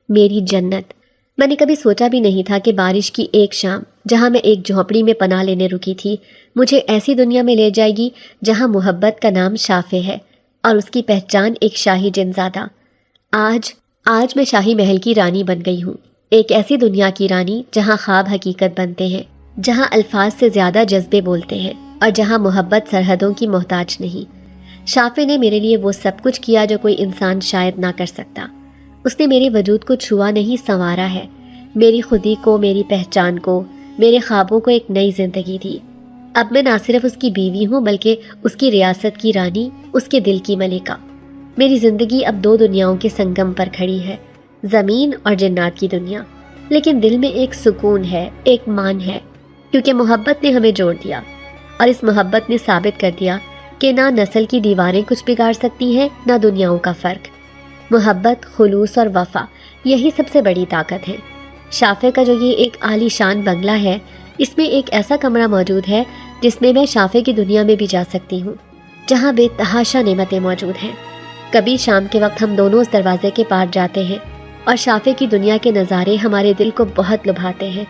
میری جنت۔ میں نے کبھی سوچا بھی نہیں تھا کہ بارش کی ایک شام جہاں میں ایک جھونپڑی میں پناہ لینے رکی تھی، مجھے ایسی دنیا میں لے جائے گی جہاں محبت کا نام شافع ہے اور اس کی پہچان ایک شاہی جنزادہ۔ آج میں شاہی محل کی رانی بن گئی ہوں، ایک ایسی دنیا کی رانی جہاں خواب حقیقت بنتے ہیں، جہاں الفاظ سے زیادہ جذبے بولتے ہیں اور جہاں محبت سرحدوں کی محتاج نہیں۔ شافع نے میرے لیے وہ سب کچھ کیا جو کوئی انسان شاید نہ کر سکتا۔ اس نے میرے وجود کو چھوا نہیں، سنوارا ہے، میری خودی کو، میری پہچان کو، میرے خوابوں کو ایک نئی زندگی دی۔ اب میں نہ صرف اس کی بیوی ہوں بلکہ اس کی ریاست کی رانی، اس کے دل کی ملکہ۔ میری زندگی اب 2 دنیاؤں کے سنگم پر کھڑی ہے، زمین اور جنات کی دنیا، لیکن دل میں ایک سکون ہے، ایک مان ہے، کیونکہ محبت نے ہمیں جوڑ دیا، اور اس محبت نے ثابت کر دیا کہ نہ نسل کی دیواریں کچھ بگاڑ سکتی ہیں، نہ دنیاؤں کا فرق۔ محبت، خلوص اور وفا، یہی سب سے بڑی طاقت ہے۔ شافع کا جو یہ ایک عالی شان بنگلہ ہے، اس میں ایک ایسا کمرہ موجود ہے جس میں میں شافع کی دنیا میں بھی جا سکتی ہوں، جہاں بے تحاشا نعمتیں موجود ہیں۔ کبھی شام کے وقت ہم دونوں اس دروازے کے پار جاتے ہیں اور شافع کی دنیا کے نظارے ہمارے دل کو بہت لبھاتے ہیں۔